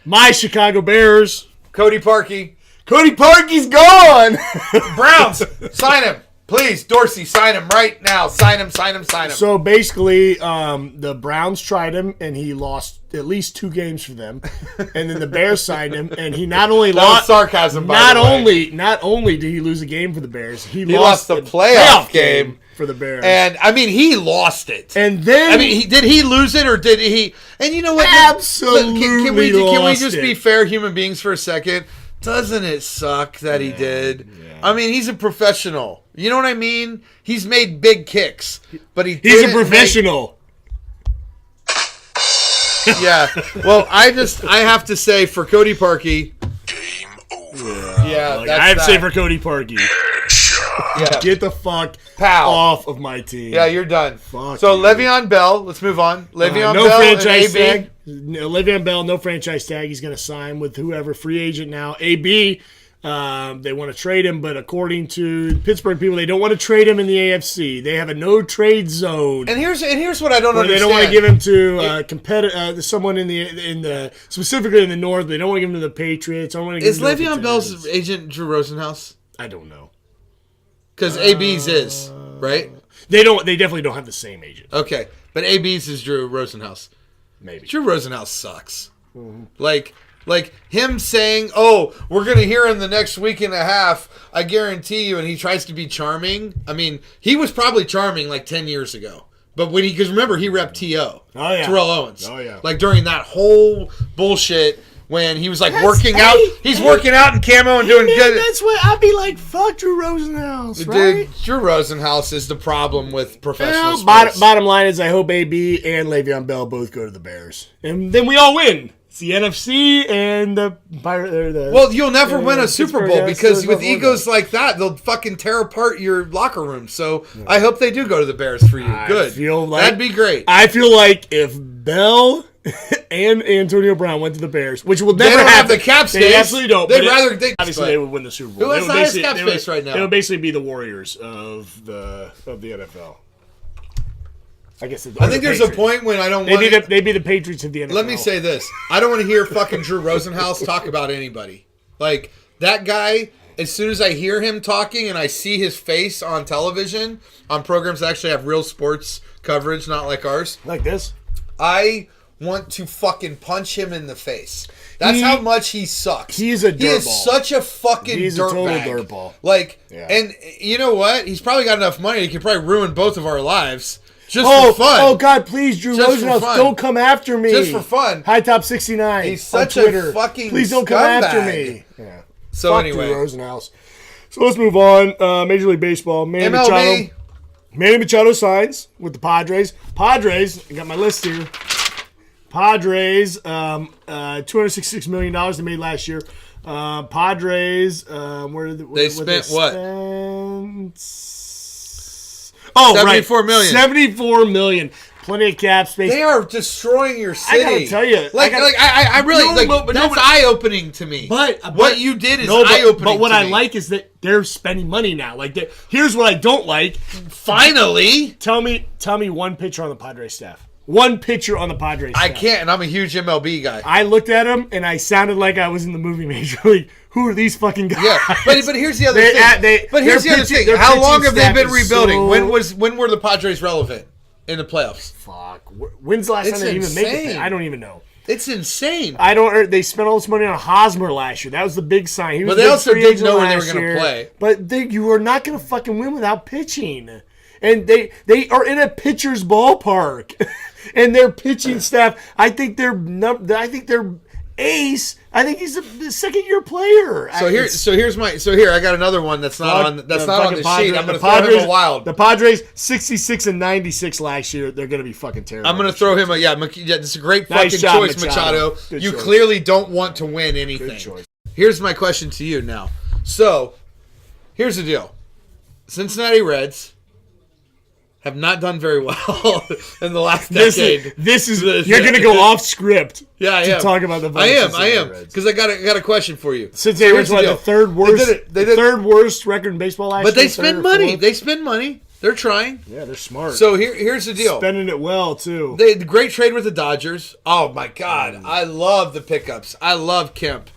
Speaker 2: My Chicago Bears.
Speaker 1: Cody Parkey.
Speaker 2: Cody Parkey's gone.
Speaker 1: Browns, sign him. Please, Dorsey, sign him right now. Sign him.
Speaker 2: So basically, the Browns tried him, and he lost at least 2 games for them. And then the Bears signed him, and he not only
Speaker 1: That was
Speaker 2: lost
Speaker 1: sarcasm, by the way.
Speaker 2: Not only did he lose a game for the Bears, he
Speaker 1: lost the playoff game
Speaker 2: for the Bears.
Speaker 1: And, he lost it.
Speaker 2: And then
Speaker 1: did he lose it or did he? And you know what?
Speaker 2: Absolutely
Speaker 1: Can we
Speaker 2: lost
Speaker 1: just
Speaker 2: it.
Speaker 1: be fair human beings for a second? Doesn't it suck that he did? Yeah. He's a professional. You know what I mean? He's made big kicks, but he's
Speaker 2: a professional.
Speaker 1: Yeah. Well, I have to say for Cody Parkey.
Speaker 3: Game over.
Speaker 1: Yeah,
Speaker 2: I have to say for Cody Parkey.
Speaker 1: Yeah.
Speaker 2: Get the fuck
Speaker 1: Pow.
Speaker 2: off of my team.
Speaker 1: Yeah, you're done.
Speaker 2: Fuck
Speaker 1: so
Speaker 2: you.
Speaker 1: Le'Veon Bell, let's move on. Le'Veon
Speaker 2: no
Speaker 1: Bell
Speaker 2: franchise
Speaker 1: and AB.
Speaker 2: tag. No, Le'Veon Bell, no franchise tag. He's going to sign with whoever, free agent now. AB, they want to trade him, but according to the Pittsburgh people, they don't want to trade him in the AFC. They have a no trade zone.
Speaker 1: And here's what I don't understand.
Speaker 2: They don't want to give him to someone in the specifically in the North. They don't want to give him to the Patriots. I don't want to give
Speaker 1: Is
Speaker 2: him to the
Speaker 1: Le'Veon Bell's
Speaker 2: Contenders.
Speaker 1: agent Drew Rosenhaus?
Speaker 2: I don't know.
Speaker 1: Because AB's is, right?
Speaker 2: They don't. They definitely don't have the same agent.
Speaker 1: Okay. But AB's is Drew Rosenhaus.
Speaker 2: Maybe.
Speaker 1: Drew Rosenhaus sucks. Like him saying, "Oh, we're gonna hear in the next week and a half." I guarantee you, and he tries to be charming. He was probably charming like 10 years ago. But because remember, he repped T.O.
Speaker 2: Oh yeah.
Speaker 1: Terrell Owens.
Speaker 2: Oh yeah.
Speaker 1: Like during that whole bullshit when he was working out. He's working out in camo and doing good.
Speaker 2: That's what I'd be like. Fuck Drew Rosenhaus, right?
Speaker 1: Dude, Drew Rosenhaus is the problem with professional
Speaker 2: Well,
Speaker 1: sports.
Speaker 2: bottom line is, I hope AB and Le'Veon Bell both go to the Bears, and then we all win. It's the NFC and the
Speaker 1: Well, you'll never win a Super
Speaker 2: Pittsburgh,
Speaker 1: Bowl
Speaker 2: yeah,
Speaker 1: because
Speaker 2: so
Speaker 1: with
Speaker 2: it's not
Speaker 1: egos like that, they'll fucking tear apart your locker room. So I hope they do go to the Bears for you. Good. That'd be great.
Speaker 2: I feel like if Bell and Antonio Brown went to the Bears, which will
Speaker 1: They
Speaker 2: never
Speaker 1: don't have
Speaker 2: happen.
Speaker 1: the cap
Speaker 2: They
Speaker 1: space.
Speaker 2: absolutely don't.
Speaker 1: They'd
Speaker 2: but
Speaker 1: rather
Speaker 2: obviously they would win the Super Bowl.
Speaker 1: Who has
Speaker 2: They
Speaker 1: the
Speaker 2: would
Speaker 1: highest
Speaker 2: basically-
Speaker 1: cap
Speaker 2: they would-
Speaker 1: space right now?
Speaker 2: They would basically be the Warriors of the NFL. I guess
Speaker 1: I think there's a point when I don't want to...
Speaker 2: They'd be the Patriots of the NFL.
Speaker 1: Let me say this. I don't want to hear fucking Drew Rosenhaus talk about anybody. Like, that guy, as soon as I hear him talking and I see his face on television, on programs that actually have real sports coverage, not like ours.
Speaker 2: Like this?
Speaker 1: I want to fucking punch him in the face. That's how much he sucks.
Speaker 2: He's a dirtball.
Speaker 1: He is such a fucking
Speaker 2: He's a total
Speaker 1: dirtbag.
Speaker 2: dirtball.
Speaker 1: Like,
Speaker 2: Yeah.
Speaker 1: and you know what? He's probably got enough money. He could probably ruin both of our lives just for fun.
Speaker 2: Oh, God, please, Drew
Speaker 1: Just for
Speaker 2: Rosenhaus,
Speaker 1: fun.
Speaker 2: don't come after me.
Speaker 1: Just for fun.
Speaker 2: High Top 69
Speaker 1: He's
Speaker 2: on
Speaker 1: such a
Speaker 2: Twitter.
Speaker 1: fucking
Speaker 2: Please don't come after
Speaker 1: scumbag.
Speaker 2: me. Yeah.
Speaker 1: So
Speaker 2: Fuck
Speaker 1: anyway,
Speaker 2: Drew Rosenhaus. So let's move on. Major League Baseball. Manny
Speaker 1: MLB.
Speaker 2: Machado signs with the Padres. Padres, I got my list here. Padres, $266 million they made last year. Padres,
Speaker 1: They spent what?
Speaker 2: Oh,
Speaker 1: $74 million.
Speaker 2: $74 million. Plenty of cap space.
Speaker 1: They are destroying your city.
Speaker 2: I gotta tell you,
Speaker 1: I really
Speaker 2: No, but
Speaker 1: that's eye-opening to me.
Speaker 2: But
Speaker 1: what you did is eye-opening.
Speaker 2: But what
Speaker 1: to
Speaker 2: I
Speaker 1: me.
Speaker 2: like is that they're spending money now. Like, here's what I don't like.
Speaker 1: Finally,
Speaker 2: Tell me one pitcher on the Padres staff. One pitcher on the Padres staff.
Speaker 1: I can't, and I'm a huge MLB guy.
Speaker 2: I looked at him and I sounded like I was in the movie Major League. Who are these fucking guys?
Speaker 1: Yeah, but here's the other thing. But here's the other thing. How long have they been rebuilding? When were the Padres relevant in the playoffs?
Speaker 2: Fuck. When's the last time they even make it?
Speaker 1: insane.
Speaker 2: I don't even know.
Speaker 1: It's insane.
Speaker 2: They spent all this money on Hosmer last year. That was the big sign. He was
Speaker 1: But they
Speaker 2: a big
Speaker 1: also
Speaker 2: free
Speaker 1: didn't
Speaker 2: agent
Speaker 1: know when they were
Speaker 2: last
Speaker 1: gonna
Speaker 2: year.
Speaker 1: play.
Speaker 2: But you are not going to fucking win without pitching. And they are in a pitcher's ballpark. And their pitching staff, I think they're ace. I think he's a second-year player.
Speaker 1: So here I got another one that's not on the sheet. I'm going to throw him a wild.
Speaker 2: The Padres 66 and 96 last year. They're going to be fucking terrible.
Speaker 1: I'm going to throw him a this is a great
Speaker 2: Nice
Speaker 1: fucking
Speaker 2: job,
Speaker 1: choice, Machado.
Speaker 2: Good
Speaker 1: You
Speaker 2: choice.
Speaker 1: clearly don't want to win anything.
Speaker 2: Good choice.
Speaker 1: Here's my question to you now. So, here's the deal. Cincinnati Reds have not done very well in the last decade.
Speaker 2: This is you're going to go off script.
Speaker 1: Yeah, I
Speaker 2: to
Speaker 1: am.
Speaker 2: talk about the
Speaker 1: I am.
Speaker 2: Cincinnati Reds.
Speaker 1: Because I got a question for you.
Speaker 2: Cincinnati Reds
Speaker 1: Here's
Speaker 2: won the
Speaker 1: deal.
Speaker 2: third worst.
Speaker 1: They did it.
Speaker 2: Third worst record in baseball last year.
Speaker 1: But they
Speaker 2: third
Speaker 1: spend
Speaker 2: or
Speaker 1: money.
Speaker 2: fourth.
Speaker 1: They spend money. They're trying.
Speaker 2: Yeah, they're smart.
Speaker 1: So here's the deal.
Speaker 2: Spending it well too.
Speaker 1: The great trade with the Dodgers. Oh my God, I love the pickups. I love Kemp.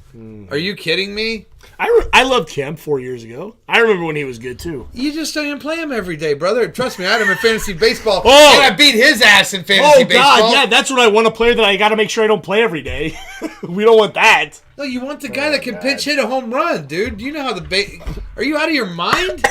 Speaker 1: Are you kidding me?
Speaker 2: I loved Kemp 4 years ago. I remember when he was good too.
Speaker 1: You just don't even play him every day, brother. Trust me, I had him in fantasy baseball,
Speaker 2: Oh!
Speaker 1: and I beat his ass in fantasy
Speaker 2: Oh
Speaker 1: baseball.
Speaker 2: God, yeah, that's what I want a player that I got to make sure I don't play every day. We don't want that.
Speaker 1: No, you want the guy that can pitch hit a home run, dude. Do you know how Are you out of your mind?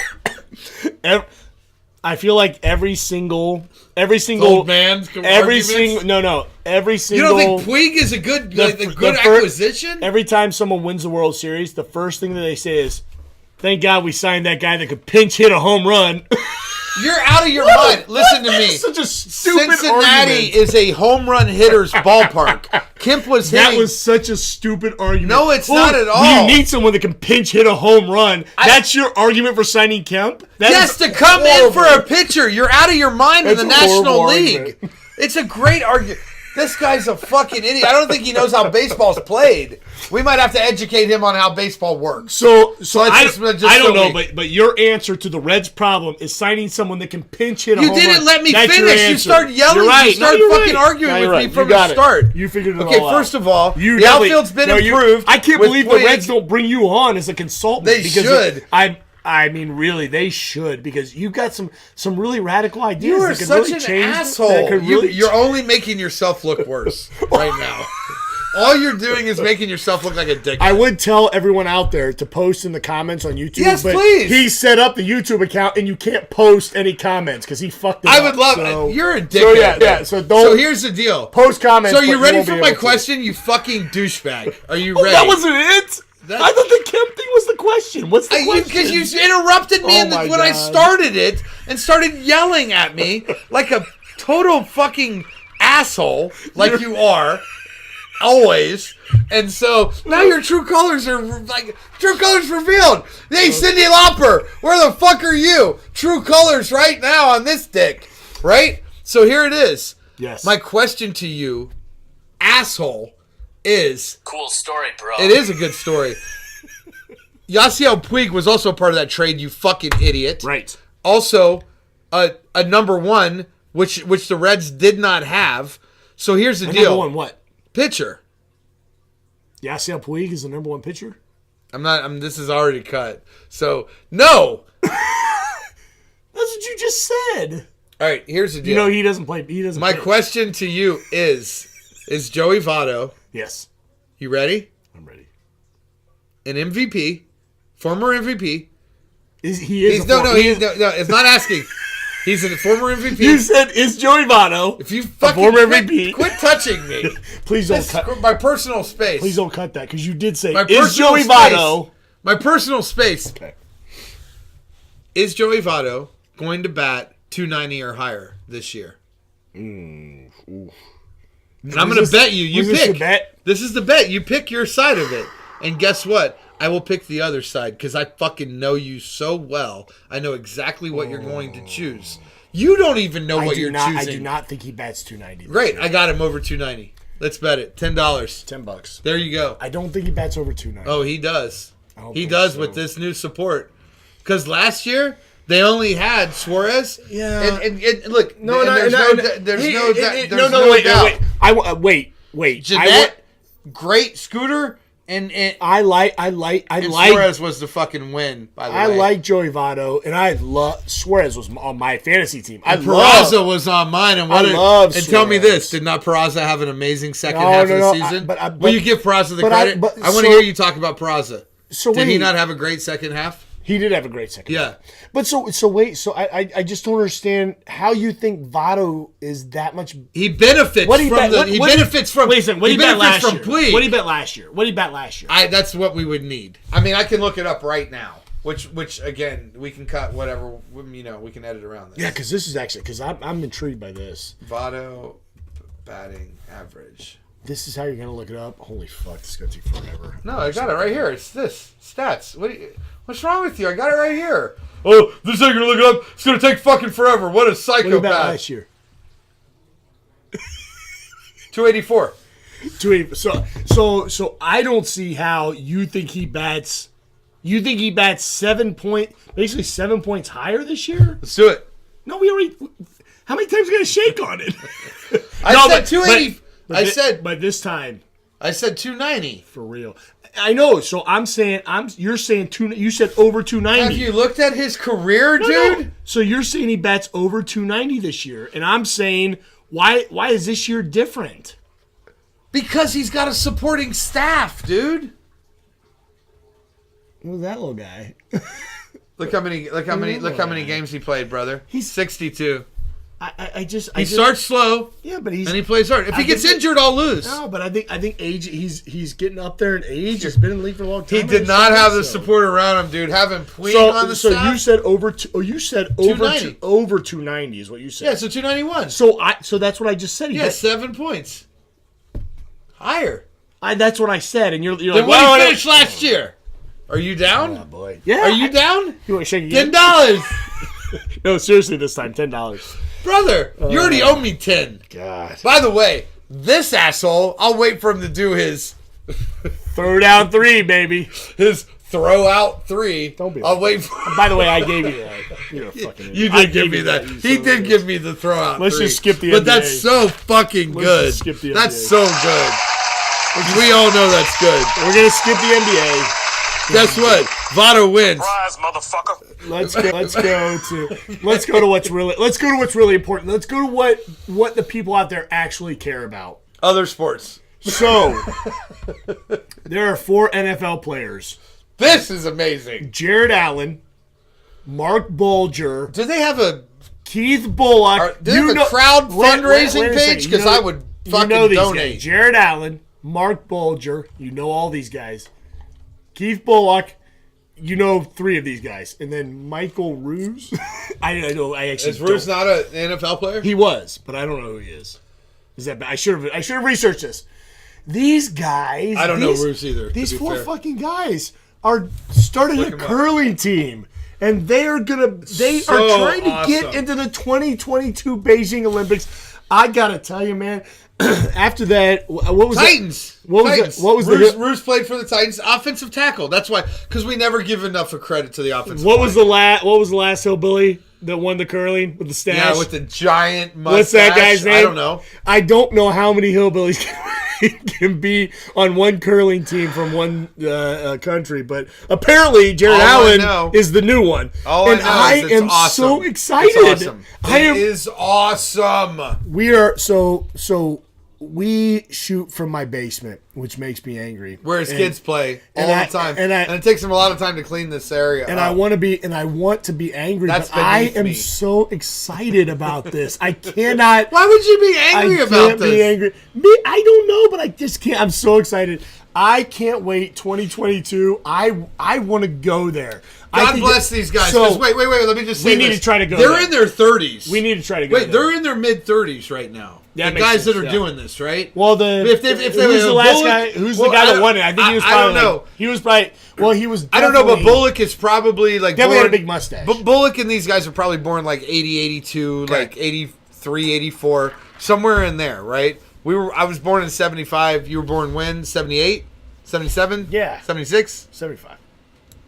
Speaker 2: I feel like every single
Speaker 1: Old man's
Speaker 2: every
Speaker 1: arguments?
Speaker 2: single every
Speaker 1: You
Speaker 2: single.
Speaker 1: don't think Puig is a good
Speaker 2: the
Speaker 1: acquisition?
Speaker 2: Every time someone wins the World Series, the first thing that they say is, "Thank God we signed that guy that could pinch hit a home run."
Speaker 1: You're out of your mind. Listen to me.
Speaker 2: Such a stupid
Speaker 1: Cincinnati
Speaker 2: argument.
Speaker 1: is a home run hitter's ballpark. Kemp was hitting.
Speaker 2: That was such a stupid argument.
Speaker 1: No, it's not at all.
Speaker 2: You need someone that can pinch hit a home run. That's your argument for signing Kemp? That
Speaker 1: Yes,
Speaker 2: is
Speaker 1: to come in for
Speaker 2: horrible.
Speaker 1: a pitcher. You're out of your mind
Speaker 2: That's
Speaker 1: in the
Speaker 2: a horrible
Speaker 1: National League.
Speaker 2: argument.
Speaker 1: It's a great argument. This guy's a fucking idiot. I don't think he knows how baseball's played. We might have to educate him on how baseball works.
Speaker 2: So
Speaker 1: Just
Speaker 2: I
Speaker 1: so
Speaker 2: don't know,
Speaker 1: we-
Speaker 2: but your answer to the Reds' problem is signing someone that can pinch hit a
Speaker 1: You
Speaker 2: home
Speaker 1: didn't
Speaker 2: run.
Speaker 1: let me
Speaker 2: That's your
Speaker 1: finish. You
Speaker 2: answer.
Speaker 1: started yelling.
Speaker 2: You're right.
Speaker 1: You started
Speaker 2: No, you're
Speaker 1: fucking
Speaker 2: right.
Speaker 1: arguing
Speaker 2: No,
Speaker 1: with
Speaker 2: you're
Speaker 1: me
Speaker 2: right.
Speaker 1: from
Speaker 2: You got
Speaker 1: the
Speaker 2: it.
Speaker 1: start.
Speaker 2: You figured it
Speaker 1: Okay,
Speaker 2: all out.
Speaker 1: first of all,
Speaker 2: You
Speaker 1: the
Speaker 2: definitely-
Speaker 1: outfield's been
Speaker 2: no,
Speaker 1: improved.
Speaker 2: I can't
Speaker 1: with
Speaker 2: believe the
Speaker 1: Puig.
Speaker 2: Reds don't bring you on as a consultant.
Speaker 1: They
Speaker 2: because
Speaker 1: should.
Speaker 2: I mean, really, they should, because you've got some really radical ideas.
Speaker 1: You are
Speaker 2: that could
Speaker 1: such
Speaker 2: really
Speaker 1: an
Speaker 2: change, that
Speaker 1: asshole.
Speaker 2: could really
Speaker 1: You're only making yourself look worse right now. All you're doing is making yourself look like a dick.
Speaker 2: I would tell everyone out there to post in the comments on YouTube.
Speaker 1: Yes,
Speaker 2: but
Speaker 1: please.
Speaker 2: He set up the YouTube account, and you can't post any comments because he fucked it
Speaker 1: I
Speaker 2: up.
Speaker 1: would love
Speaker 2: so,
Speaker 1: You're a dickhead.
Speaker 2: So yeah. So don't
Speaker 1: So here's the deal.
Speaker 2: post comments.
Speaker 1: So are you
Speaker 2: but
Speaker 1: ready
Speaker 2: won't
Speaker 1: for
Speaker 2: be
Speaker 1: my
Speaker 2: able to.
Speaker 1: question, you fucking douchebag? Are you
Speaker 2: Oh,
Speaker 1: ready?
Speaker 2: that wasn't it.
Speaker 1: That-
Speaker 2: I thought the Kemp thing was the question. What's the question?
Speaker 1: Because you interrupted me
Speaker 2: Oh my
Speaker 1: when I
Speaker 2: God.
Speaker 1: started it and started yelling at me like a total fucking asshole, like you are. Always. And so now your true colors are like true colors revealed. Hey, Cyndi Lauper, where the fuck are you? True colors right now on this dick. Right? So here it is.
Speaker 2: Yes.
Speaker 1: My question to you, asshole, is
Speaker 3: Cool story, bro.
Speaker 1: it is a good story. Yasiel Puig was also part of that trade, you fucking idiot.
Speaker 2: Right.
Speaker 1: Also, a number one which the Reds did not have. So here's the
Speaker 2: The
Speaker 1: deal.
Speaker 2: number one what?
Speaker 1: Pitcher.
Speaker 2: Yasiel Puig is the number one pitcher?
Speaker 1: This is already cut. So, no.
Speaker 2: That's what you just said.
Speaker 1: All right, here's the deal.
Speaker 2: You know he doesn't play. He doesn't.
Speaker 1: My
Speaker 2: pitch.
Speaker 1: question to you is Joey Votto,
Speaker 2: Yes,
Speaker 1: you ready?
Speaker 2: I'm ready.
Speaker 1: An MVP, former MVP.
Speaker 2: He is.
Speaker 1: No, it's not asking. He's a former MVP.
Speaker 2: You said is Joey Votto.
Speaker 1: If you fucking
Speaker 2: former
Speaker 1: quit,
Speaker 2: MVP.
Speaker 1: quit touching me.
Speaker 2: Please don't
Speaker 1: This
Speaker 2: cut.
Speaker 1: is my personal space.
Speaker 2: Please don't cut that because you did say
Speaker 1: My
Speaker 2: is
Speaker 1: personal
Speaker 2: Joey
Speaker 1: space.
Speaker 2: Votto.
Speaker 1: My personal space.
Speaker 2: Okay.
Speaker 1: Is Joey Votto going to bat 290 or higher this year? And I'm going to bet you. You
Speaker 2: was this
Speaker 1: pick.
Speaker 2: your bet?
Speaker 1: This is the bet. You pick your side of it. And guess what? I will pick the other side because I fucking know you so well. I know exactly what you're going to choose. You don't even know what you're choosing.
Speaker 2: I do not think he bats 290.
Speaker 1: Great. I got him over 290. Let's bet it. $10.
Speaker 2: $10.
Speaker 1: There you go.
Speaker 2: I don't think he bats over 290.
Speaker 1: Oh, he does.
Speaker 2: don't
Speaker 1: He
Speaker 2: think
Speaker 1: does
Speaker 2: so.
Speaker 1: with this new support. Because last year they only had Suarez.
Speaker 2: Yeah.
Speaker 1: And look,
Speaker 2: No,
Speaker 1: and
Speaker 2: no,
Speaker 1: there's
Speaker 2: no,
Speaker 1: no,
Speaker 2: no.
Speaker 1: there's
Speaker 2: He-
Speaker 1: no,
Speaker 2: it-
Speaker 1: there's
Speaker 2: no,
Speaker 1: no
Speaker 2: wait,
Speaker 1: doubt.
Speaker 2: Wait.
Speaker 1: Jeanette, great scooter, and
Speaker 2: I like
Speaker 1: Suarez was the fucking win. By the way,
Speaker 2: I like Joey Votto, and I love Suarez was on my fantasy team.
Speaker 1: And Peraza was on mine, and what?
Speaker 2: I love
Speaker 1: and tell me
Speaker 2: Suarez.
Speaker 1: this: did not Peraza have an amazing second
Speaker 2: No,
Speaker 1: half
Speaker 2: no,
Speaker 1: of
Speaker 2: no,
Speaker 1: the season?
Speaker 2: but
Speaker 1: Will you give Peraza the
Speaker 2: but
Speaker 1: credit?
Speaker 2: but
Speaker 1: I want to
Speaker 2: so-
Speaker 1: hear you talk about Peraza.
Speaker 2: So
Speaker 1: Did he
Speaker 2: wait.
Speaker 1: not have a great second half?
Speaker 2: He did have a great second.
Speaker 1: Yeah.
Speaker 2: But so wait. So I just don't understand how you think Votto is that much.
Speaker 1: He benefits
Speaker 2: What he
Speaker 1: from
Speaker 2: bet?
Speaker 1: the.
Speaker 2: What,
Speaker 1: He
Speaker 2: what,
Speaker 1: benefits from.
Speaker 2: Wait a second. What
Speaker 1: he
Speaker 2: did he bet
Speaker 1: benefits
Speaker 2: last
Speaker 1: from
Speaker 2: year?
Speaker 1: Puig.
Speaker 2: What did he bet last year? What did he bet last year?
Speaker 1: That's what we would need. I mean, I can look it up right now. Which again, we can cut whatever. We can edit around this.
Speaker 2: Yeah, because this is actually I'm intrigued by this.
Speaker 1: Votto batting average.
Speaker 2: This is how you're gonna look it up. Holy fuck, this is gonna take forever.
Speaker 1: No, I got it right here. It's this stats. What's wrong with you? I got it right here. Oh, this ain't gonna look it up. It's gonna take fucking forever. What a
Speaker 2: What did he bet
Speaker 1: psychopath.
Speaker 2: last year?
Speaker 1: 284.
Speaker 2: 280. So I don't see how you think he bats. You think he bats basically 7 points higher this year?
Speaker 1: Let's do it.
Speaker 2: No, we already. How many times are we gonna shake on it?
Speaker 1: I said 280.
Speaker 2: But this time,
Speaker 1: I said 290.
Speaker 2: for real. I know. So you're saying you said over 290.
Speaker 1: Have you looked at his career,
Speaker 2: No,
Speaker 1: dude?
Speaker 2: no. So you're saying he bats over 290 this year, and I'm saying why is this year different?
Speaker 1: Because he's got a supporting staff, dude.
Speaker 2: Who's that little guy?
Speaker 1: Look how many games he played, brother. He's 62.
Speaker 2: He
Speaker 1: Starts slow
Speaker 2: Yeah, but
Speaker 1: and he plays hard. If he gets injured, I'll lose.
Speaker 2: No, but I think age. He's getting up there in age. He's been in the league for a long time.
Speaker 1: He did not have the support around him, dude. Having Puig on the
Speaker 2: So
Speaker 1: staff.
Speaker 2: you said over. You said over
Speaker 1: 290.
Speaker 2: over 290 is what you said.
Speaker 1: Yeah, so 291.
Speaker 2: So that's what I just said.
Speaker 1: Yeah, 7 points. Higher.
Speaker 2: That's what I said, and you're
Speaker 1: Then
Speaker 2: like,
Speaker 1: what
Speaker 2: well,
Speaker 1: did he finish last year? Are you down?
Speaker 2: Oh boy. Yeah.
Speaker 1: Are you down?
Speaker 2: You want to shake again?
Speaker 1: $10.
Speaker 2: No, seriously, this time $10.
Speaker 1: Brother, you already owe me 10.
Speaker 2: God.
Speaker 1: By the way, this asshole, I'll wait for him to do his
Speaker 2: Throw down 3, baby.
Speaker 1: throw out 3.
Speaker 2: Don't be
Speaker 1: I'll
Speaker 2: like
Speaker 1: wait for
Speaker 2: By the way, I gave you that. You're a fucking idiot.
Speaker 1: You
Speaker 2: I
Speaker 1: did give
Speaker 2: gave
Speaker 1: me
Speaker 2: you
Speaker 1: that.
Speaker 2: You
Speaker 1: He
Speaker 2: son
Speaker 1: did
Speaker 2: of a
Speaker 1: give me the throw out.
Speaker 2: Let's
Speaker 1: 3.
Speaker 2: just skip the
Speaker 1: But
Speaker 2: NBA.
Speaker 1: that's so fucking
Speaker 2: Let's
Speaker 1: good.
Speaker 2: just skip the
Speaker 1: That's
Speaker 2: NBA.
Speaker 1: so good. We all know that's good.
Speaker 2: We're gonna skip the NBA.
Speaker 1: Guess what? Votto wins.
Speaker 3: Surprise, motherfucker.
Speaker 2: Let's go to what's really important. Let's go to what the people out there actually care about.
Speaker 1: Other sports.
Speaker 2: So there are 4 NFL players:
Speaker 1: This is amazing.
Speaker 2: Jared Allen, Mark Bulger,
Speaker 1: Do they have a
Speaker 2: Keith Bullock.
Speaker 1: do they have a crowd fundraising page? Because I would fucking
Speaker 2: these
Speaker 1: donate.
Speaker 2: guys. Jared Allen, Mark Bulger. You know all these guys. Keith Bullock. You know 3 of these guys, and then Michael Ruse. I know. I actually
Speaker 1: Is Bruce
Speaker 2: don't.
Speaker 1: not an NFL player?
Speaker 2: He was, but I don't know who he is. Is that bad? I should have researched this. These guys.
Speaker 1: I don't know Bruce either, to
Speaker 2: These
Speaker 1: be
Speaker 2: 4
Speaker 1: fair.
Speaker 2: fucking guys are starting a
Speaker 1: him up.
Speaker 2: curling team, and they are trying to get
Speaker 1: awesome.
Speaker 2: into the 2022 Beijing Olympics. I gotta tell you, man. After that, what was
Speaker 1: Titans.
Speaker 2: What was
Speaker 1: Titans.
Speaker 2: it? What was
Speaker 1: Bruce played for the Titans, offensive tackle. That's why, because we never give enough of credit to the offensive.
Speaker 2: What was the last hillbilly that won the curling with the stash.
Speaker 1: Yeah, with the giant mustache.
Speaker 2: What's that guy's name?
Speaker 1: I don't know.
Speaker 2: I don't know how many hillbillies can be on one curling team from one country, but apparently Jared
Speaker 1: All I
Speaker 2: Allen
Speaker 1: know-
Speaker 2: is the new one.
Speaker 1: All
Speaker 2: and
Speaker 1: I know is it's
Speaker 2: am
Speaker 1: awesome.
Speaker 2: so excited.
Speaker 1: It's awesome.
Speaker 2: I
Speaker 1: It
Speaker 2: am.
Speaker 1: is awesome.
Speaker 2: We are so. We shoot from my basement, which makes me angry.
Speaker 1: Where his kids play all
Speaker 2: and
Speaker 1: the time,
Speaker 2: and
Speaker 1: it takes them a lot of time to clean this area.
Speaker 2: And
Speaker 1: up.
Speaker 2: I want to be angry,
Speaker 1: That's
Speaker 2: but I
Speaker 1: beneath
Speaker 2: am
Speaker 1: me.
Speaker 2: so excited about this. I cannot.
Speaker 1: Why would you be angry
Speaker 2: I
Speaker 1: about
Speaker 2: can't
Speaker 1: this?
Speaker 2: be angry. Me, I don't know, but I just can't. I'm so excited. I can't wait. 2022. I want to go there.
Speaker 1: God bless these guys.
Speaker 2: So
Speaker 1: 'Cause wait. Let me just say
Speaker 2: we need
Speaker 1: this.
Speaker 2: to try to go
Speaker 1: They're
Speaker 2: there.
Speaker 1: in their 30s.
Speaker 2: we need to try to go.
Speaker 1: Wait,
Speaker 2: there.
Speaker 1: they're in their mid 30s right now.
Speaker 2: That
Speaker 1: the
Speaker 2: makes
Speaker 1: guys
Speaker 2: sense,
Speaker 1: that are
Speaker 2: yeah.
Speaker 1: doing this, right?
Speaker 2: Well, if they
Speaker 1: who's
Speaker 2: who's the last guy? Who's the guy that won it? I think he was
Speaker 1: I
Speaker 2: probably.
Speaker 1: don't know.
Speaker 2: He was probably. Well, he was.
Speaker 1: I don't know, but
Speaker 2: definitely-
Speaker 1: Bullock is probably like
Speaker 2: Definitely
Speaker 1: born,
Speaker 2: had a big mustache.
Speaker 1: But Bullock and these guys are probably born like 80, 82, like 83, 84, somewhere in there, right? I was born in 75. You were born when? 78? 77?
Speaker 2: Yeah.
Speaker 1: 76?
Speaker 2: 75.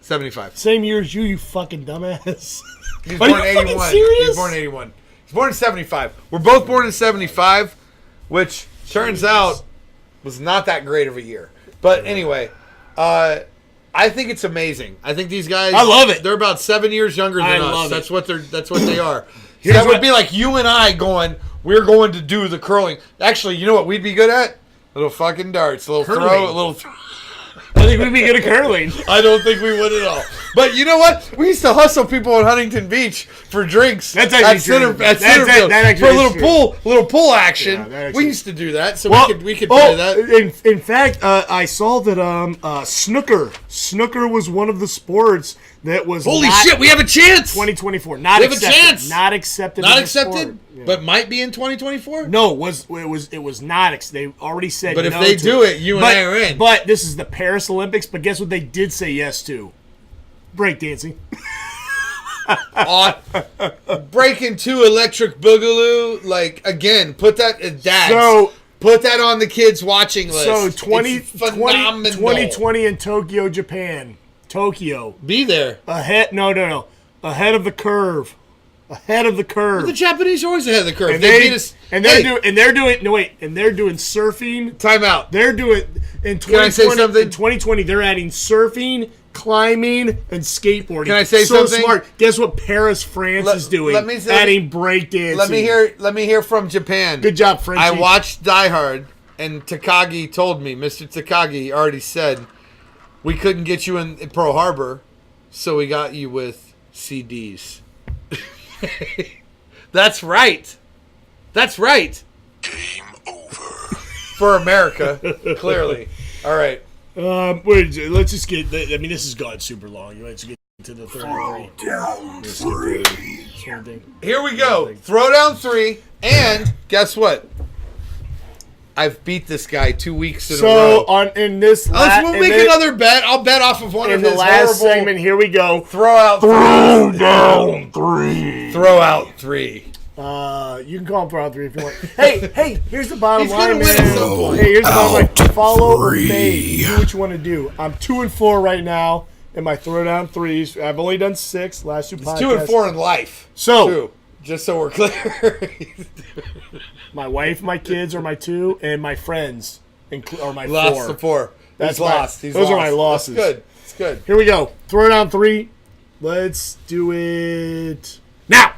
Speaker 1: 75.
Speaker 2: Same year as you, you fucking dumbass.
Speaker 1: He was
Speaker 2: Are
Speaker 1: born
Speaker 2: you
Speaker 1: in
Speaker 2: fucking
Speaker 1: 81.
Speaker 2: serious?
Speaker 1: He was born in 81. He's born in 75. We're both born in 75, which turns out was not that great of a year. But anyway, I think it's amazing. I think these guys,
Speaker 2: I love it.
Speaker 1: They're about 7 years younger than
Speaker 2: I
Speaker 1: us.
Speaker 2: love
Speaker 1: That's what they are.
Speaker 2: Here's
Speaker 1: that would
Speaker 2: what-
Speaker 1: be like you and I going, we're going to do the curling. Actually, you know what we'd be good at? Little fucking darts, a little
Speaker 2: Curling.
Speaker 1: throw, a little throw.
Speaker 2: I think we'd be good at curling.
Speaker 1: I don't think we would at all. But you know what? We used to hustle people on Huntington Beach for drinks.
Speaker 2: That's actually true.
Speaker 1: At
Speaker 2: That
Speaker 1: Centerfield
Speaker 2: actually
Speaker 1: for a
Speaker 2: is
Speaker 1: little pull action.
Speaker 2: Yeah, that actually-
Speaker 1: We used to do that, so
Speaker 2: Well,
Speaker 1: we could play that.
Speaker 2: In fact, I saw that snooker was one of the sports that was
Speaker 1: Holy
Speaker 2: not
Speaker 1: shit, we have a chance.
Speaker 2: 2024. Not
Speaker 1: We have a
Speaker 2: accepted.
Speaker 1: chance.
Speaker 2: Not accepted.
Speaker 1: Not
Speaker 2: as a sport.
Speaker 1: accepted,
Speaker 2: Yeah.
Speaker 1: but might be in 2024.
Speaker 2: No, it was not. They already said.
Speaker 1: But if
Speaker 2: no
Speaker 1: they
Speaker 2: to
Speaker 1: do it, you and I are in.
Speaker 2: But this is the Paris Olympics. But guess what? They did say yes to breakdancing.
Speaker 1: Breaking 2 electric boogaloo, like again, put that dads.
Speaker 2: So-
Speaker 1: put that on the kids watching list.
Speaker 2: So
Speaker 1: It's
Speaker 2: 2020 in Tokyo, Japan. Tokyo
Speaker 1: Be there.
Speaker 2: ahead. No. Ahead of the curve. Ahead of the curve.
Speaker 1: The Japanese are always ahead of the curve.
Speaker 2: And
Speaker 1: they
Speaker 2: they
Speaker 1: beat us.
Speaker 2: and they're
Speaker 1: Hey,
Speaker 2: they're doing surfing.
Speaker 1: time out.
Speaker 2: They're doing in
Speaker 1: Can I say
Speaker 2: 2020.
Speaker 1: something?
Speaker 2: In 2020, they're adding surfing, climbing, and skateboarding.
Speaker 1: Can I say
Speaker 2: so
Speaker 1: something?
Speaker 2: smart. Guess what Paris, France is doing?
Speaker 1: let me say-
Speaker 2: adding breakdancing.
Speaker 1: Let me hear from Japan.
Speaker 2: Good job, Frenchie.
Speaker 1: I watched Die Hard, and Takagi told me, Mr. Takagi already said, we couldn't get you in Pearl Harbor, so we got you with CDs. That's right. That's right.
Speaker 3: Game over.
Speaker 1: For America, clearly. All right.
Speaker 2: Wait, let's just get. I mean, this has gone super long. Let's get to the third and three.
Speaker 1: Here we go. Throw down 3, and guess what? I've beat this guy 2 weeks in a row.
Speaker 2: So in this,
Speaker 1: We'll make another bet. I'll bet off of one
Speaker 2: in
Speaker 1: of
Speaker 2: the
Speaker 1: his
Speaker 2: last
Speaker 1: horrible
Speaker 2: segment. Here we go.
Speaker 1: throw out 3.
Speaker 2: Down 3.
Speaker 1: Throw out 3.
Speaker 2: You can call him for all 3 if you want. Hey, here's the bottom
Speaker 1: He's gonna
Speaker 2: line,
Speaker 1: win at
Speaker 2: man.
Speaker 1: some point.
Speaker 2: Hey, here's the bottom line. Follow or fade. Do what you want to do. I'm 2-4 right now in my throw down 3s. I've only done 6 last 2 podcasts.
Speaker 1: 2 and 4 in life.
Speaker 2: So
Speaker 1: 2. Just so we're clear.
Speaker 2: my wife, my kids are my 2, and my friends are my 4.
Speaker 1: Lost the 4.
Speaker 2: That's
Speaker 1: He's lost. He's
Speaker 2: those
Speaker 1: lost.
Speaker 2: are my losses.
Speaker 1: That's good. It's good.
Speaker 2: Here we go. Throw down 3. Let's do it now.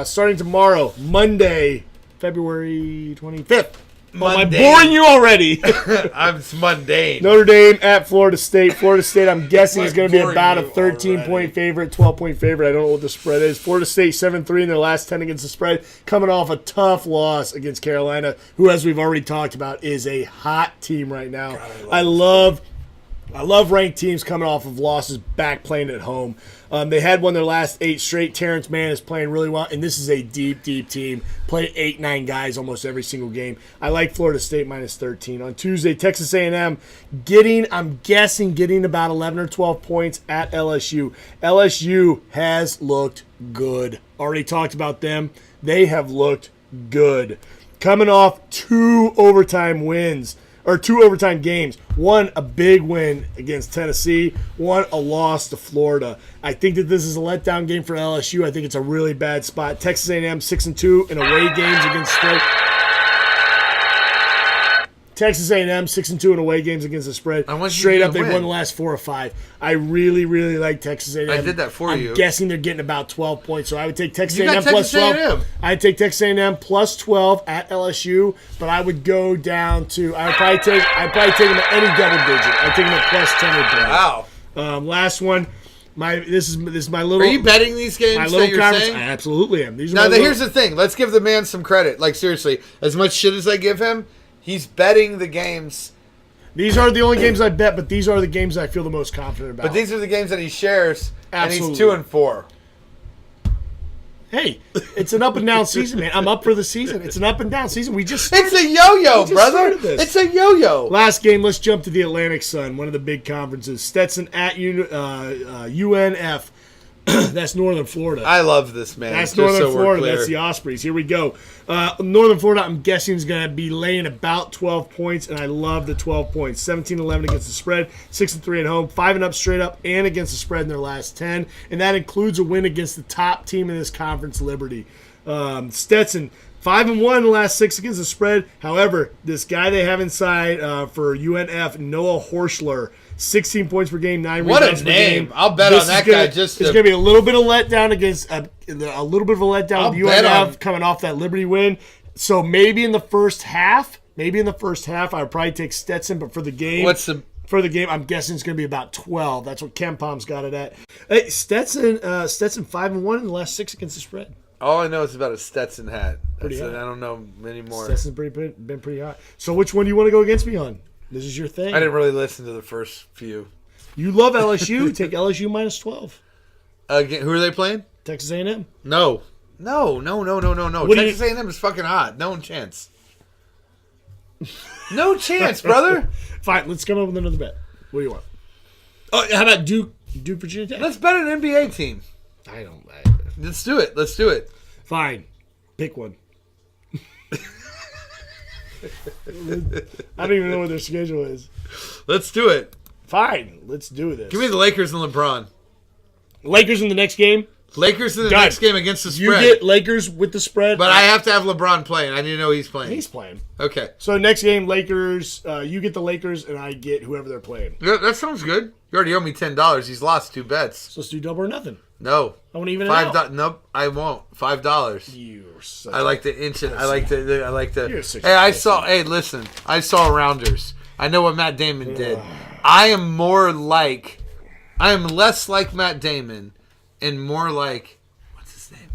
Speaker 2: Starting tomorrow, Monday, February 25th. Am I
Speaker 1: Mundane.
Speaker 2: boring you already?
Speaker 1: It's mundane.
Speaker 2: Notre Dame at Florida State. Florida State, I'm guessing, is going to be
Speaker 1: boring
Speaker 2: about a
Speaker 1: you
Speaker 2: 13-point
Speaker 1: already.
Speaker 2: favorite, 12-point favorite. I don't know what the spread is. Florida State 7-3 in their last 10 against the spread, coming off a tough loss against Carolina, who, as we've already talked about, is a hot team right now. I love ranked teams coming off of losses back playing at home. They had won their last 8 straight. Terrence Mann is playing really well, and this is a deep, deep team. Play 8-9 guys almost every single game. I like Florida State minus 13. On Tuesday, Texas A&M getting about 11 or 12 points at LSU. LSU has looked good. Already talked about them. They have looked good. Coming off 2 overtime wins or 2 overtime games. One, a big win against Tennessee. One, a loss to Florida. I think that this is a letdown game for LSU. I think it's a really bad spot. Texas A&M 6-2 in away games against spread. Texas A&M 6-2 in away games against the spread. Straight up, they won the last 4 or 5. I really, really like Texas A&M.
Speaker 1: I did that for you.
Speaker 2: I'm guessing they're getting about 12 points, so I would take Texas A&M plus 12. I'd take Texas A&M plus 12 at LSU, but I would go down to. I'd probably take them at any double digit. I'd take them at plus 10 or better.
Speaker 1: Wow.
Speaker 2: Last one. This is my little.
Speaker 1: Are you betting these games?
Speaker 2: My little
Speaker 1: that you're
Speaker 2: conference.
Speaker 1: saying?
Speaker 2: I absolutely am.
Speaker 1: Here's the thing. Let's give the man some credit. Like seriously, as much shit as I give him, he's betting the games.
Speaker 2: These are the only games I bet, but these are the games I feel the most confident about.
Speaker 1: But these are the games that he shares,
Speaker 2: Absolutely.
Speaker 1: And he's 2-4.
Speaker 2: Hey, it's an up and down season, man. I'm up for the season. It's an up and down season. It's
Speaker 1: a yo-yo, brother. It's a yo-yo.
Speaker 2: Last game, let's jump to the Atlantic Sun, one of the big conferences. Stetson at UNF. That's Northern Florida.
Speaker 1: I love this, man.
Speaker 2: That's Northern Florida. That's the Ospreys. Here we go. Northern Florida, I'm guessing, is going to be laying about 12 points, and I love the 12 points. 17-11 against the spread, 6-3 at home, 5-0 straight up, and against the spread in their last 10. And that includes a win against the top team in this conference, Liberty. Stetson, 5-1 in the last 6 against the spread. However, this guy they have inside for UNF, Noah Horschler, 16 points per game, 9 rebounds per game.
Speaker 1: What a name! I'll bet on that guy. It's going
Speaker 2: to be a little bit of letdown against with UNF coming off that Liberty win. So maybe in the first half, I would probably take Stetson. But for the game, I'm guessing it's going to be about 12. That's what KenPom's got it at. Hey, Stetson 5-1 in the last 6 against the spread.
Speaker 1: All I know is about a Stetson hat. I
Speaker 2: hot.
Speaker 1: don't know anymore.
Speaker 2: Stetson's been pretty hot. So which one do you want to go against me on? This is your thing.
Speaker 1: I didn't really listen to the first few.
Speaker 2: You love LSU. Take LSU minus 12.
Speaker 1: Again, who are they playing?
Speaker 2: Texas A&M.
Speaker 1: No. Texas A&M is fucking hot. No chance. No chance, brother.
Speaker 2: Fine, let's come up with another bet. What do you want? Oh, how about Duke Virginia Tech?
Speaker 1: Let's bet an NBA team. Let's do it.
Speaker 2: Fine. Pick one. I don't even know what their schedule is.
Speaker 1: Let's do it.
Speaker 2: Fine. Let's do this.
Speaker 1: Give me the Lakers and LeBron.
Speaker 2: Lakers in the next game?
Speaker 1: Lakers in the next game against the spread.
Speaker 2: You get Lakers with the spread.
Speaker 1: But I have to have LeBron playing. I need to know he's playing.
Speaker 2: He's playing.
Speaker 1: Okay.
Speaker 2: So next game, Lakers. You get the Lakers, and I get whoever they're playing.
Speaker 1: Yeah, that sounds good. You already owe me $10. He's lost 2 bets.
Speaker 2: So let's do double or nothing.
Speaker 1: No.
Speaker 2: I won't even $5.
Speaker 1: Nope, I won't. $5.
Speaker 2: You're such
Speaker 1: I like to inch it. I like to.
Speaker 2: You're such
Speaker 1: Hey, listen. I saw Rounders. I know what Matt Damon did. I am less like Matt Damon and more like, what's his name?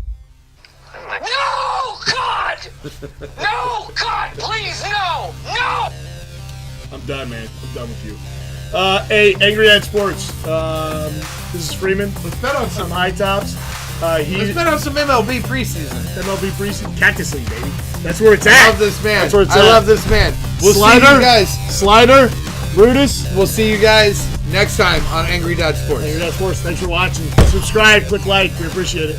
Speaker 3: No, God! No, God, please, no! No!
Speaker 2: I'm done, man. I'm done with you. Hey, Angry Dad Sports. This is Freeman.
Speaker 1: Let's bet on some
Speaker 2: high tops.
Speaker 1: Let's bet on some MLB preseason.
Speaker 2: MLB preseason. Cactus League, baby. That's where it's at.
Speaker 1: I love this man.
Speaker 2: That's where it's
Speaker 1: I
Speaker 2: at.
Speaker 1: love this man. We'll
Speaker 2: Slider,
Speaker 1: see you guys.
Speaker 2: Slider, Brutus.
Speaker 1: We'll see you guys next time on Angry Dad Sports.
Speaker 2: Angry Dad Sports. Thanks for watching. Subscribe, click like. We appreciate it.